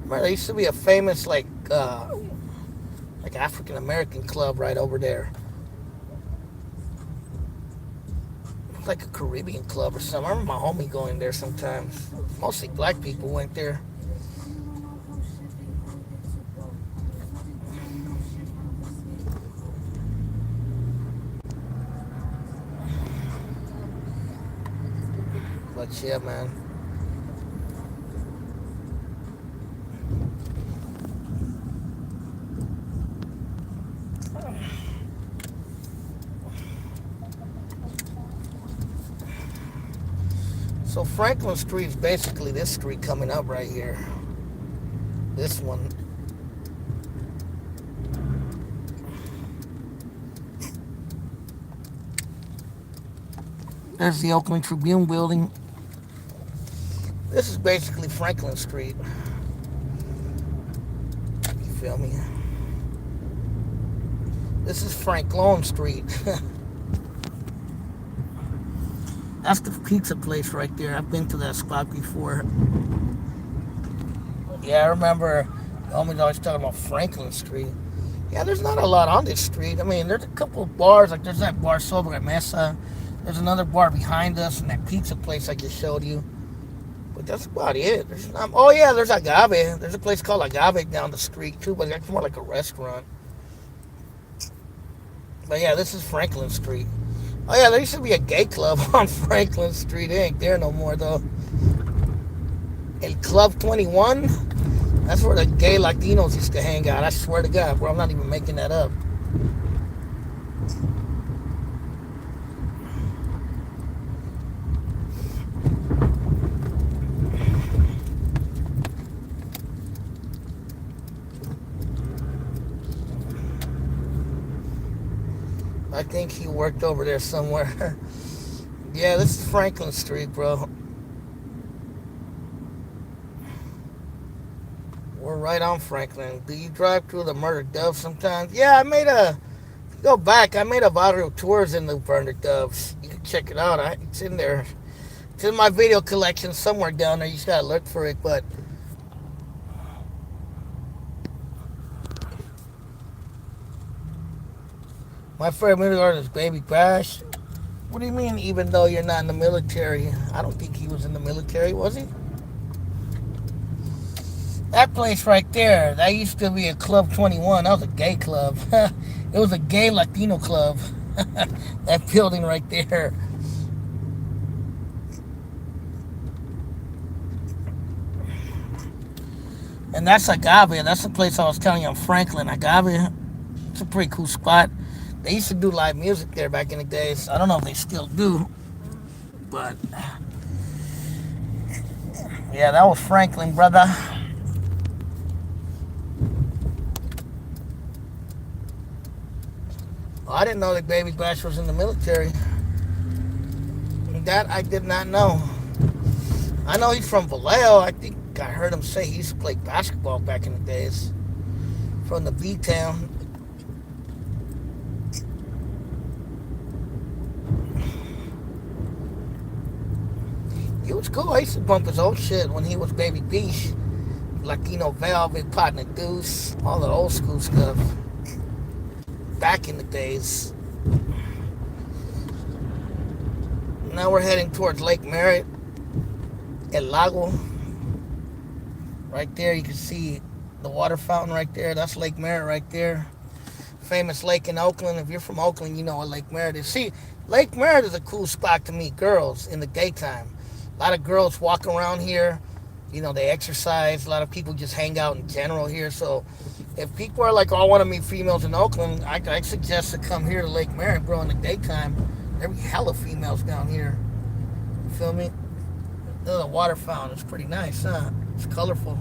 Remember, there used to be a famous like African American club right over there. It's like a Caribbean club or something. I remember my homie going there sometimes. Mostly black people went there. But yeah, man. So Franklin Street is basically this street coming up right here. This one. There's the Oakland Tribune building. This is basically Franklin Street. You feel me? This is Franklin Street. That's the pizza place right there. I've been to that spot before. Yeah, I remember the homies always talking about Franklin Street. Yeah, there's not a lot on this street. I mean, there's a couple of bars, like there's that bar Sobre at Mesa. There's another bar behind us and that pizza place I just showed you. But that's about it. There's not, oh yeah, there's Agave. There's a place called Agave down the street too, but that's more like a restaurant. But yeah, this is Franklin Street. Oh yeah, there used to be a gay club on Franklin Street. It ain't there no more though. El Club 21. That's where the gay Latinos used to hang out. I swear to God, bro, I'm not even making that up. I think he worked over there somewhere. Yeah, this is Franklin Street, bro. We're right on Franklin. Do you drive through the Murder Dove sometimes? Yeah, I made a go back. I made a audio tours in the Murder Doves. You can check it out. It's in there. It's in my video collection somewhere down there. You just gotta look for it. But my favorite movie artist is Baby Bash. What do you mean? Even though you're not in the military, I don't think he was in the military, was he? That place right there, that used to be a Club 21. That was a gay club. It was a gay Latino club. That building right there. And that's Agave. That's the place I was telling you on Franklin. Agave. It's a pretty cool spot. They used to do live music there back in the days. I don't know if they still do. But yeah, that was Franklin, brother. Oh, I didn't know that Baby Bash was in the military. That I did not know. I know he's from Vallejo. I think I heard him say he used to play basketball back in the days. From the B town. He was cool. I used to bump his old shit when he was Baby Beach. Latino Velvet, Partner Deuce, all the old school stuff. Back in the days. Now we're heading towards Lake Merritt, El Lago. Right there, you can see the water fountain right there. That's Lake Merritt right there. Famous lake in Oakland. If you're from Oakland, you know what Lake Merritt is. See, Lake Merritt is a cool spot to meet girls in the daytime. A lot of girls walk around here. You know, they exercise. A lot of people just hang out in general here. So if people are like, oh, I want to meet females in Oakland, I suggest to come here to Lake Merritt, bro, in the daytime. There be hella females down here. You feel me? The water fountain is pretty nice, huh? It's colorful.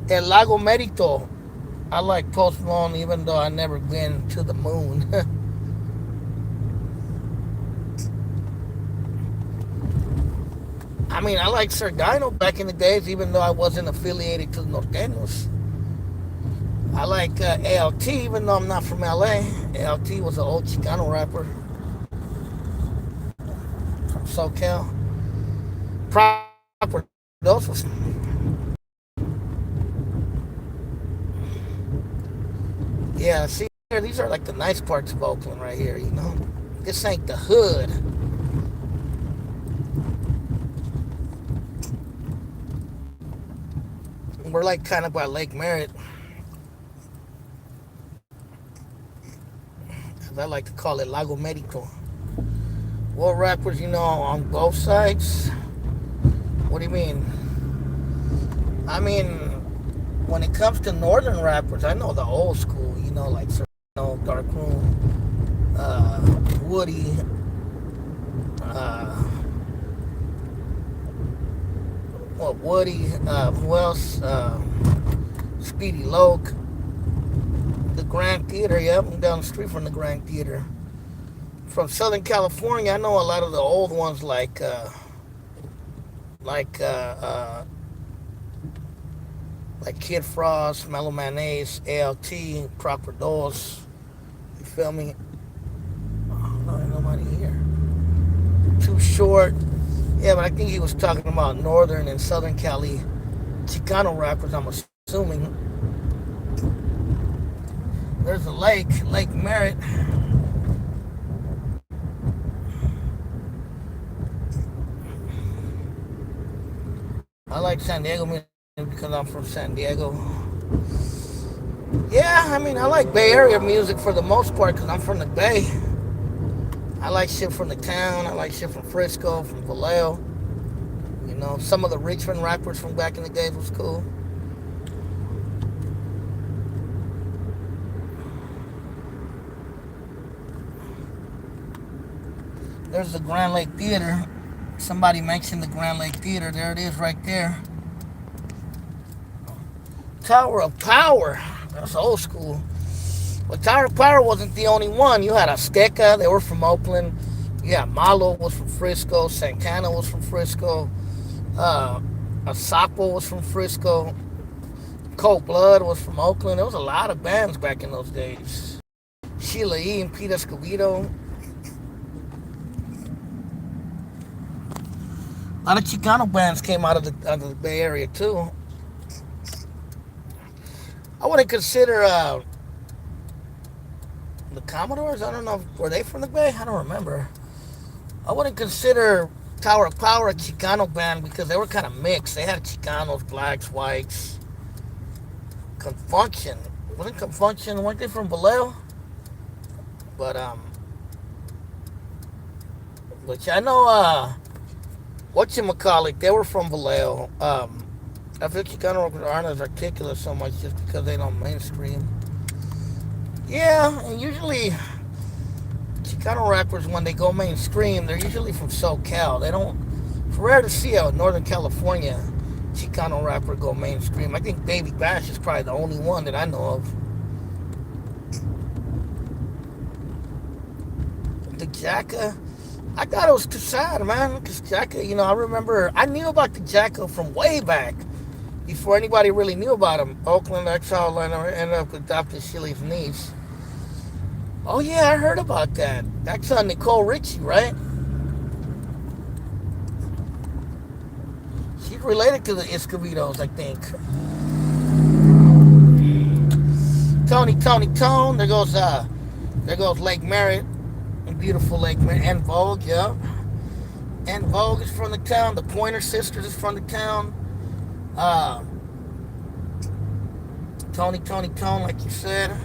El Lago Merito. I like Post Malone even though I never been to the moon. I mean, I like Sardino back in the days even though I wasn't affiliated to the Norteños. I like ALT even though I'm not from LA. ALT was an old Chicano rapper from SoCal. Proper those was yeah, see here, these are like the nice parts of Oakland right here, you know. This ain't the hood. We're like kind of by Lake Merritt. As I like to call it Lago Merito. What rappers, you know, on both sides? What do you mean? I mean, when it comes to northern rappers, I know the old school, you know, like Dark Room, Woody, uh, Woody, who else? Speedy Loke, the Grand Theater. Yeah, I'm down the street from the Grand Theater. From Southern California, I know a lot of the old ones like uh, uh, like Kid Frost, Mellow Mayonnaise, ALT, Proper Dolls. You feel me? Oh, ain't nobody here. Too Short. Yeah, but I think he was talking about Northern and Southern Cali Chicano rappers, I'm assuming. There's a lake, Lake Merritt. I like San Diego music because I'm from San Diego. Yeah, I mean, I like Bay Area music for the most part because I'm from the Bay. I like shit from the town. I like shit from Frisco, from Vallejo. You know, some of the Richmond rappers from back in the days was cool. There's the Grand Lake Theater. Somebody mentioned the Grand Lake Theater. There it is right there. Tower of Power. That's old school. But Tower of Power wasn't the only one. You had Azteca. They were from Oakland. Yeah, Malo was from Frisco. Santana was from Frisco. Asapo was from Frisco. Cold Blood was from Oakland. There was a lot of bands back in those days. Sheila E. and Pete Escobedo. A lot of Chicano bands came out of the Bay Area too. I wouldn't consider the Commodores. I don't know. Were they from the Bay? I don't remember. I wouldn't consider Tower of Power a Chicano band because they were kind of mixed. They had Chicanos, blacks, whites. Confunction. Wasn't Confunction? Weren't they from Vallejo? But I know whatchamacallit, they were from Vallejo. I feel Chicano aren't as articulate so much just because they don't mainstream. Yeah, and usually Chicano rappers, when they go mainstream, they're usually from SoCal. They don't. It's rare to see a Northern California Chicano rapper go mainstream. I think Baby Bash is probably the only one that I know of. The Jacka, I thought it was too sad, man. Because Jacka, I remember, I knew about the Jacka from way back. Before anybody really knew about him. Oakland exile and ended up adopting Shilly's niece. Oh yeah, I heard about that. That's Nicole Richie, right? She's related to the Escobedos, I think. Tone. There goes Lake Merritt. Beautiful Lake Merritt. And Vogue, yeah. And Vogue is from the town. The Pointer Sisters is from the town. Tone, like you said.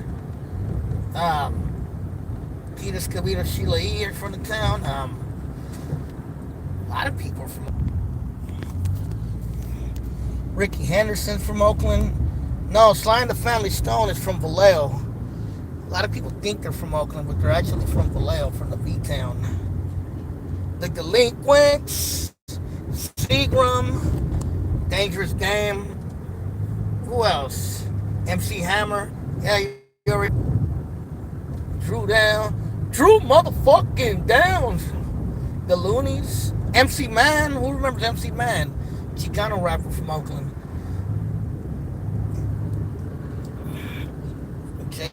Peter Escobedo, Sheila E. are from the town. A lot of people are from Ricky Henderson from Oakland. No, Sly and the Family Stone is from Vallejo. A lot of people think they're from Oakland, but they're actually from Vallejo, from the B-Town. The Delinquents, Seagram, Dangerous Game. Who else? MC Hammer. Yeah, you already. Drew motherfucking Downs. The Loonies. MC Man. Who remembers MC Man? Chicano rapper from Oakland.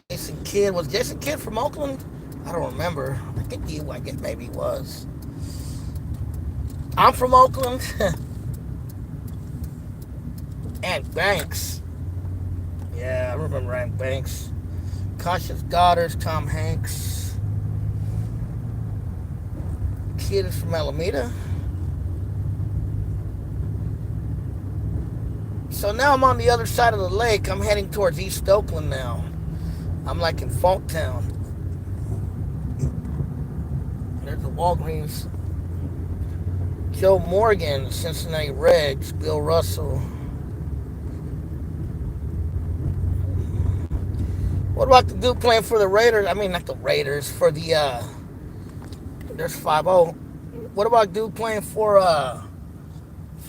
Jason Kidd. Was Jason Kidd from Oakland? I don't remember. I think I guess maybe he was. I'm from Oakland. Ant Banks. Yeah, I remember Ant Banks. Cautious Daughters, Tom Hanks. Kid is from Alameda. So now I'm on the other side of the lake. I'm heading towards East Oakland now. I'm like in Funktown. There's the Walgreens. Joe Morgan, Cincinnati Reds, Bill Russell. What about the dude playing for the Raiders? I mean, not the Raiders, for the, there's 5-0. What about dude playing for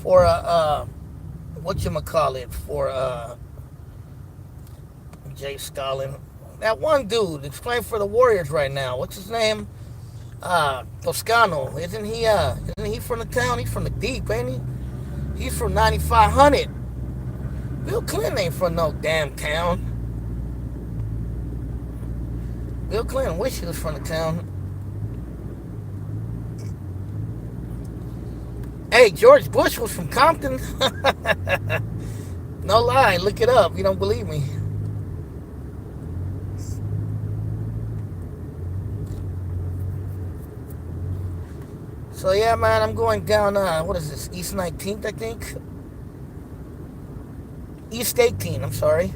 whatchamacallit, for, Jay Stalin? That one dude that's playing for the Warriors right now. What's his name? Toscano. Isn't he from the town? He's from the deep, ain't he? He's from 9500. Bill Clinton ain't from no damn town. Bill Clinton wish he was from the town. Hey, George Bush was from Compton. No lie, look it up. You don't believe me. So yeah, man, I'm going down. What is this? East 19th, I think. East 18. I'm sorry.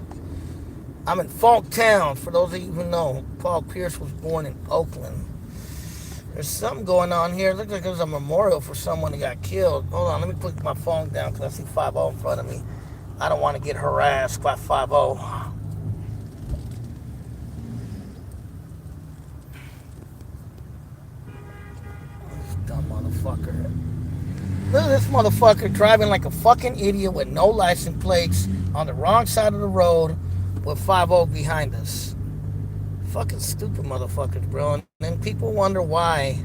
I'm in Falktown. For those of you who know, Paul Pierce was born in Oakland. There's something going on here. It looks like there's a memorial for someone that got killed. Hold on, let me put my phone down because I see 50 in front of me. I don't want to get harassed by 50. Dumb motherfucker. Look at this motherfucker driving like a fucking idiot with no license plates on the wrong side of the road with 50 behind us. Fucking stupid motherfuckers, bro. And then people wonder why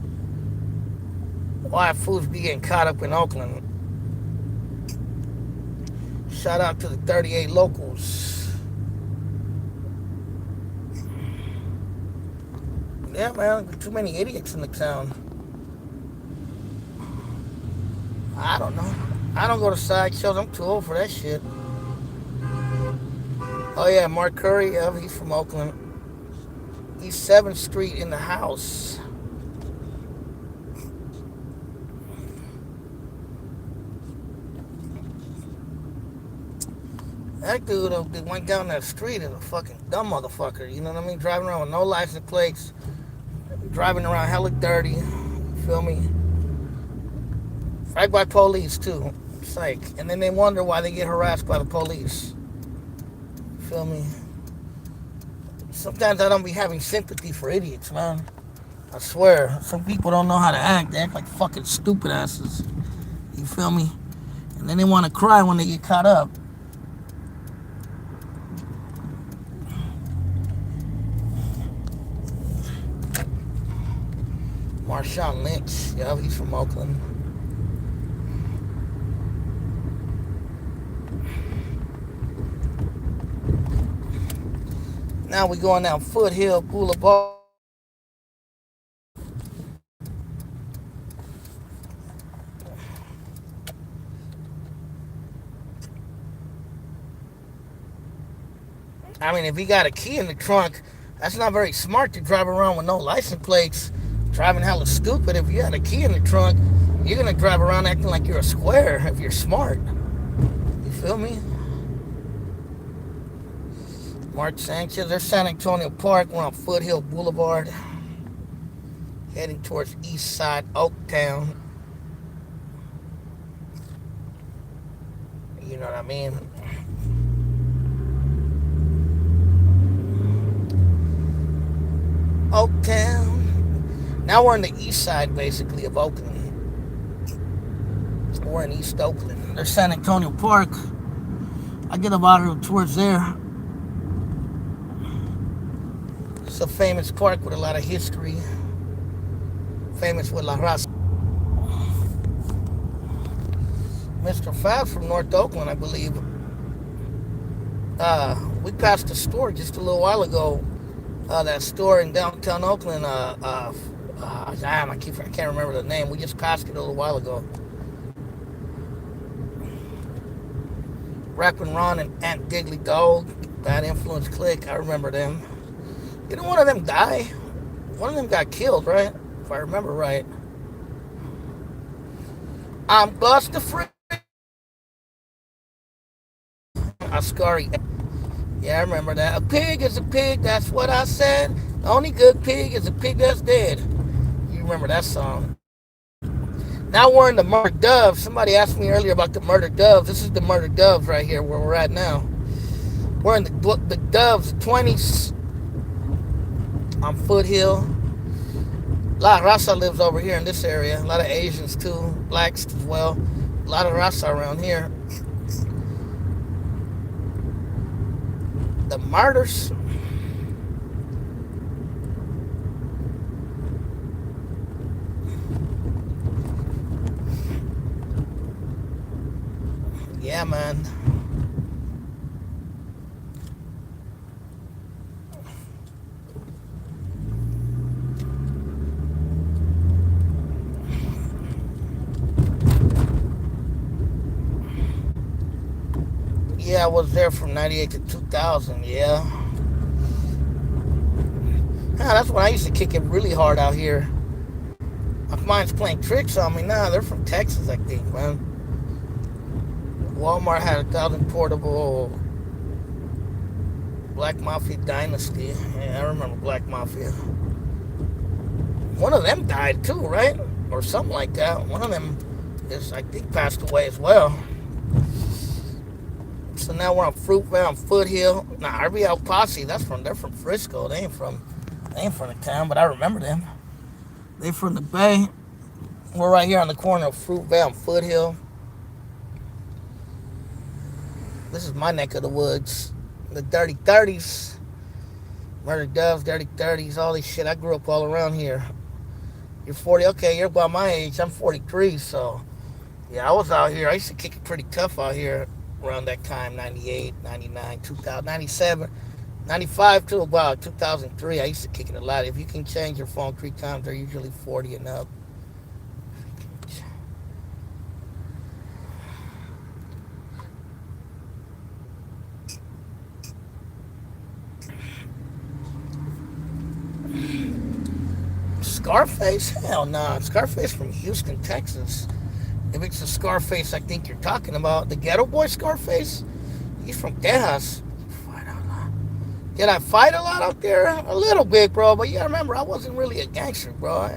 fools be getting caught up in Oakland. Shout out to the 38 locals. Yeah, man, too many idiots in the town. I don't know. I don't go to sideshows. I'm too old for that shit. Oh yeah, Mark Curry. Yeah, he's from Oakland. East 7th Street in the house. That dude that went down that street is a fucking dumb motherfucker. You know what I mean? Driving around with no license plates. Driving around hella dirty. You feel me? Right by police too. Psych. And then they wonder why they get harassed by the police. You feel me? Sometimes I don't be having sympathy for idiots, man. I swear. Some people don't know how to act. They act like fucking stupid asses. You feel me? And then they want to cry when they get caught up. Marshawn Lynch. Yeah, he's from Oakland. Now we're going down Foothill Boulevard. I mean, if you got a key in the trunk, that's not very smart to drive around with no license plates, driving hella stupid. If you had a key in the trunk, you're going to drive around acting like you're a square if you're smart. You feel me? Mark Sanchez, there's San Antonio Park. We're on Foothill Boulevard, heading towards East Side Oaktown. You know what I mean? Oaktown. Now we're on the east side, basically, of Oakland. We're in East Oakland. There's San Antonio Park. I get about towards there. It's a famous park with a lot of history. Famous with La Raza. Mr. Fab from North Oakland, I believe. We passed a store just a little while ago. That store in downtown Oakland. Damn, I can't remember the name. We just passed it a little while ago. Rapping Ron and Aunt Diggly Dog, Bad Influence Clique. I remember them. Didn't one of them die? One of them got killed, right? If I remember right. I'm Buster Free. Ascari. Yeah, I remember that. A pig is a pig, that's what I said. The only good pig is a pig that's dead. You remember that song. Now we're in the Murder Doves. Somebody asked me earlier about the Murder Doves. This is the Murder Doves right here where we're at now. We're in the Doves 20s on Foothill. A lot of Raza lives over here in this area. A lot of Asians too, blacks as well. A lot of Raza around here. The Martyrs. Yeah, man. Yeah, I was there from 98 to 2000, yeah. Yeah, that's when I used to kick it really hard out here. My mind's playing tricks on me now. They're from Texas, I think, man. Walmart had 1,000 portable Black Mafia Dynasty. Yeah, I remember Black Mafia. One of them died too, right? Or something like that. One of them is, I think, passed away as well. So now we're on Fruitvale, Foothill. Nah, RBL Posse. They're from Frisco. They ain't from the town, but I remember them. They from the Bay. We're right here on the corner of Fruitvale and Foothill. This is my neck of the woods. The Dirty 30s. Murder Doves, Dirty 30s, all this shit. I grew up all around here. You're 40. Okay, you're about my age. I'm 43, so yeah, I was out here. I used to kick it pretty tough out here around that time, 98, 99, 2000, 97, 95 to about 2003. I used to kick it a lot. If you can change your phone 3 times, they're usually 40 and up. Scarface? Hell nah. Scarface from Houston, Texas. If it's the Scarface I think you're talking about, the Ghetto Boy Scarface, he's from Texas. Did I fight a lot out there? A little bit, bro. But you gotta remember, I wasn't really a gangster, bro.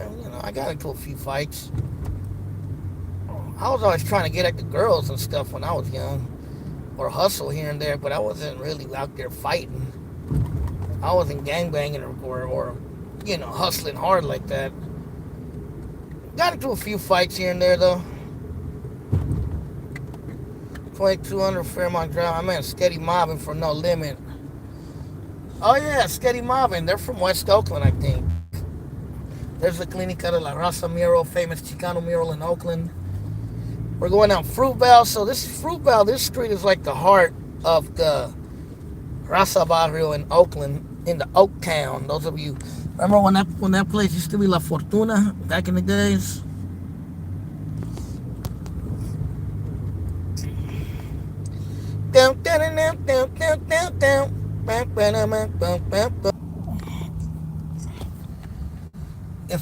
I got into a few fights. I was always trying to get at the girls and stuff when I was young, or hustle here and there. But I wasn't really out there fighting. I wasn't gangbanging or hustling hard like that. Got into a few fights here and there, though. 2200 Fairmont Drive. I meant Steady Mobbing for No Limit. Oh, yeah, Steady Mobbing. They're from West Oakland, I think. There's the Clínica de la Raza mural, famous Chicano mural in Oakland. We're going down Fruitvale. So this is Fruitvale. This street is like the heart of the Raza Barrio in Oakland, in the Oak Town. Those of you remember when that place used to be La Fortuna back in the days? If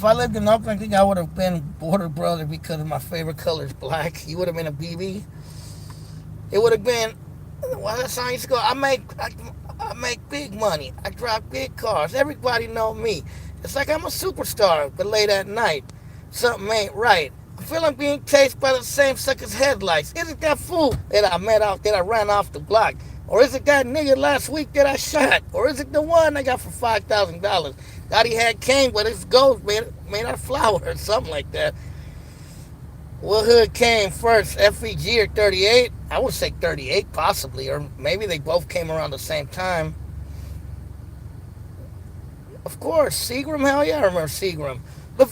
I lived in Oakland, I think I would have been Border Brother because my favorite color is black. You would have been a BB. It would have been, well, that song used to go, I make big money. I drive big cars. Everybody know me. It's like I'm a superstar, but late at night, something ain't right. I feel I'm being chased by the same sucker's headlights. Is it that fool that I met out that I ran off the block? Or is it that nigga last week that I shot? Or is it the one I got for $5,000? Thought he had cane, but his gold made out of flour or something like that. What hood came first, FEG or 38? I would say 38 possibly, or maybe they both came around the same time. Of course, Seagram, hell yeah, I remember Seagram. The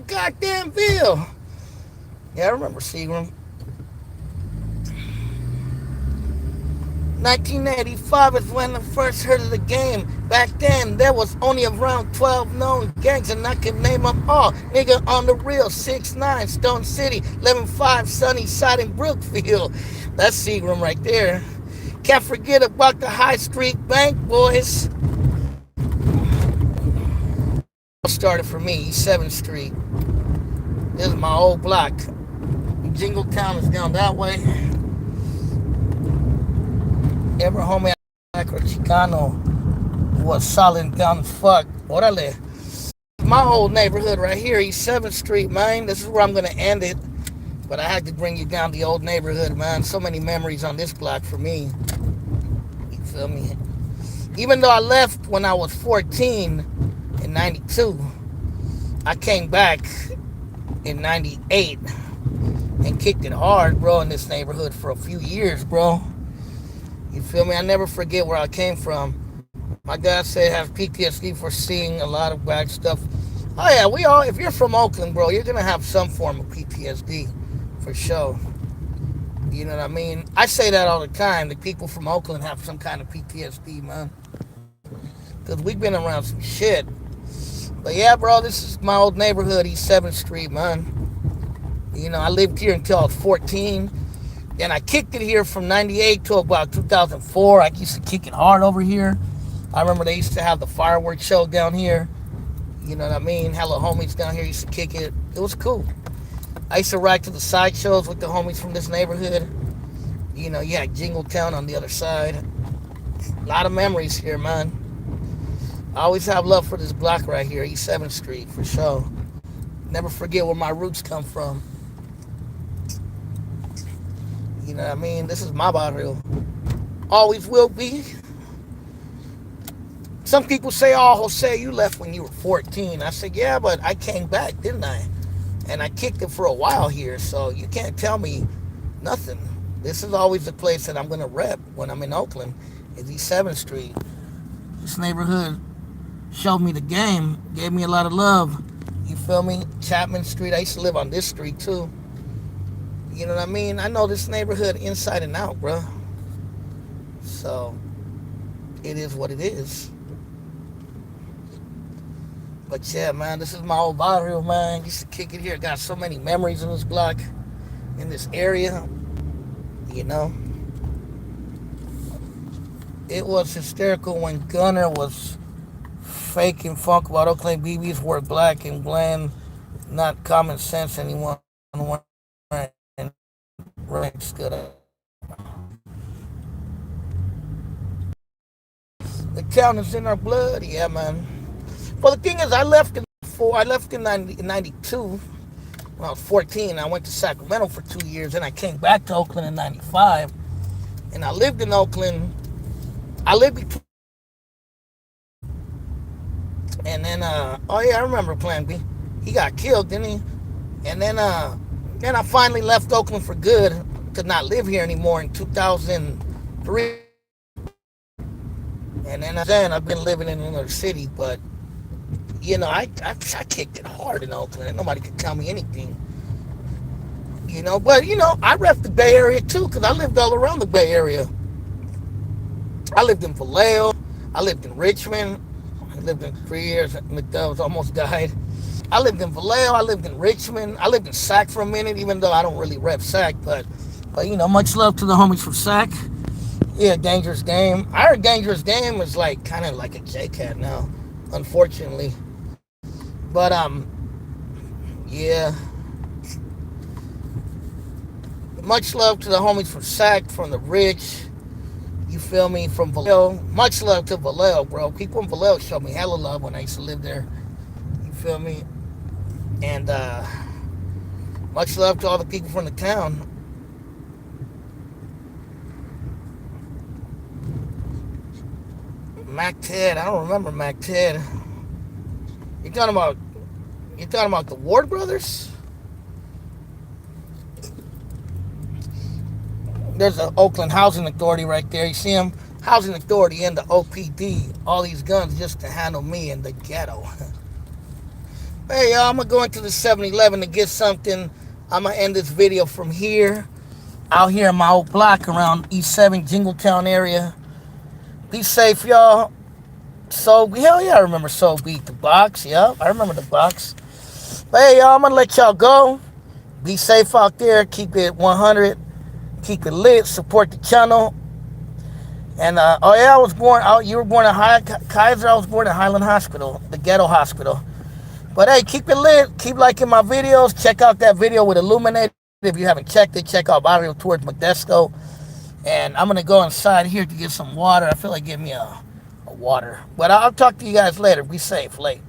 goddamn Ville. Yeah, I remember Seagram. 1985 is when I first heard of the game. Back then, there was only around 12 known gangs, and I can name them all. Nigga on the real, 6'9", Stone City, 11'5", Sunnyside, and Brookfield. That's Seagram right there. Can't forget about the High Street Bank boys. Started for me, East 7th Street. This is my old block. Jingletown is down that way. Every homie or Chicano was solid down as fuck. Orale. My old neighborhood right here, East 7th Street, man. This is where I'm going to end it. But I had to bring you down the old neighborhood, man. So many memories on this block for me. You feel me? Even though I left when I was 14 in 92, I came back in 98 and kicked it hard, bro, in this neighborhood for a few years, bro. You feel me? I never forget where I came from. My dad said I have PTSD for seeing a lot of bad stuff. Oh yeah, if you're from Oakland, bro, you're gonna have some form of PTSD, for sure. You know what I mean? I say that all the time. The people from Oakland have some kind of PTSD, man. Because we've been around some shit. But yeah, bro, this is my old neighborhood, East 7th Street, man. You know, I lived here until I was 14. And I kicked it here from 98 to about 2004. I used to kick it hard over here. I remember they used to have the fireworks show down here. You know what I mean? Hella homies down here used to kick it. It was cool. I used to ride to the side shows with the homies from this neighborhood. You know, you had Jingletown on the other side. A lot of memories here, man. I always have love for this block right here, East 7th Street, for sure. Never forget where my roots come from. You know what I mean? This is my barrio. Always will be. Some people say, oh, Jose, you left when you were 14. I said, yeah, but I came back, didn't I? And I kicked it for a while here, so you can't tell me nothing. This is always the place that I'm going to rep when I'm in Oakland, is East 7th Street. This neighborhood showed me the game, gave me a lot of love. You feel me? Chapman Street, I used to live on this street too. You know what I mean? I know this neighborhood inside and out, bro. So, it is what it is. But yeah, man, this is my old barrio, man. Used to kick it here. Got so many memories in this block, in this area. You know? It was hysterical when Gunner was faking funk about Oakland BBs were black and bland, not common sense anyone ranks good. The town is in our blood, yeah, man. Well, the thing is, I left in 92 when I was 14. I went to Sacramento for 2 years, and I came back to Oakland in 95. And I lived in Oakland. I lived between. And then, oh yeah, I remember Plan B. He got killed, didn't he? And then I finally left Oakland for good. Could not live here anymore in 2003. And then I've been living in another city, but you know, I kicked it hard in Oakland, and nobody could tell me anything. You know, but you know, I rep the Bay Area too, because I lived all around the Bay Area. I lived in Vallejo. I lived in Richmond. I lived in 3 years. McDowell's almost died. I lived in Vallejo. I lived in Richmond. I lived in Sac for a minute, even though I don't really rep Sac, but you know, much love to the homies from Sac. Yeah, Dangerous Game. I heard Dangerous Game is like kind of like a J-Cat now, unfortunately. But yeah. Much love to the homies from Sac, from the Rich. You feel me? From Vallejo. Much love to Vallejo, bro. People in Vallejo showed me hella love when I used to live there. You feel me? And much love to all the people from the town. Mac Ted, I don't remember Mac Ted. You're talking about the Ward brothers? There's the Oakland Housing Authority right there. You see them? Housing Authority and the OPD. All these guns just to handle me in the ghetto. Hey, y'all, I'm going to go into the 7-Eleven to get something. I'm going to end this video from here. Out here in my old block around East 7, Jingletown area. Be safe, y'all. So, hell yeah, I remember Soul Beat, the box. Yep, I remember the box. But hey, y'all, I'm going to let y'all go. Be safe out there. Keep it 100. Keep it lit. Support the channel. And, oh yeah, you were born at Kaiser. I was born at Highland Hospital, the ghetto hospital. But hey, keep it lit. Keep liking my videos. Check out that video with Illuminated. If you haven't checked it, check out Barrio towards Modesto. And I'm going to go inside here to get some water. I feel like getting me a water. But I'll talk to you guys later. Be safe. Late.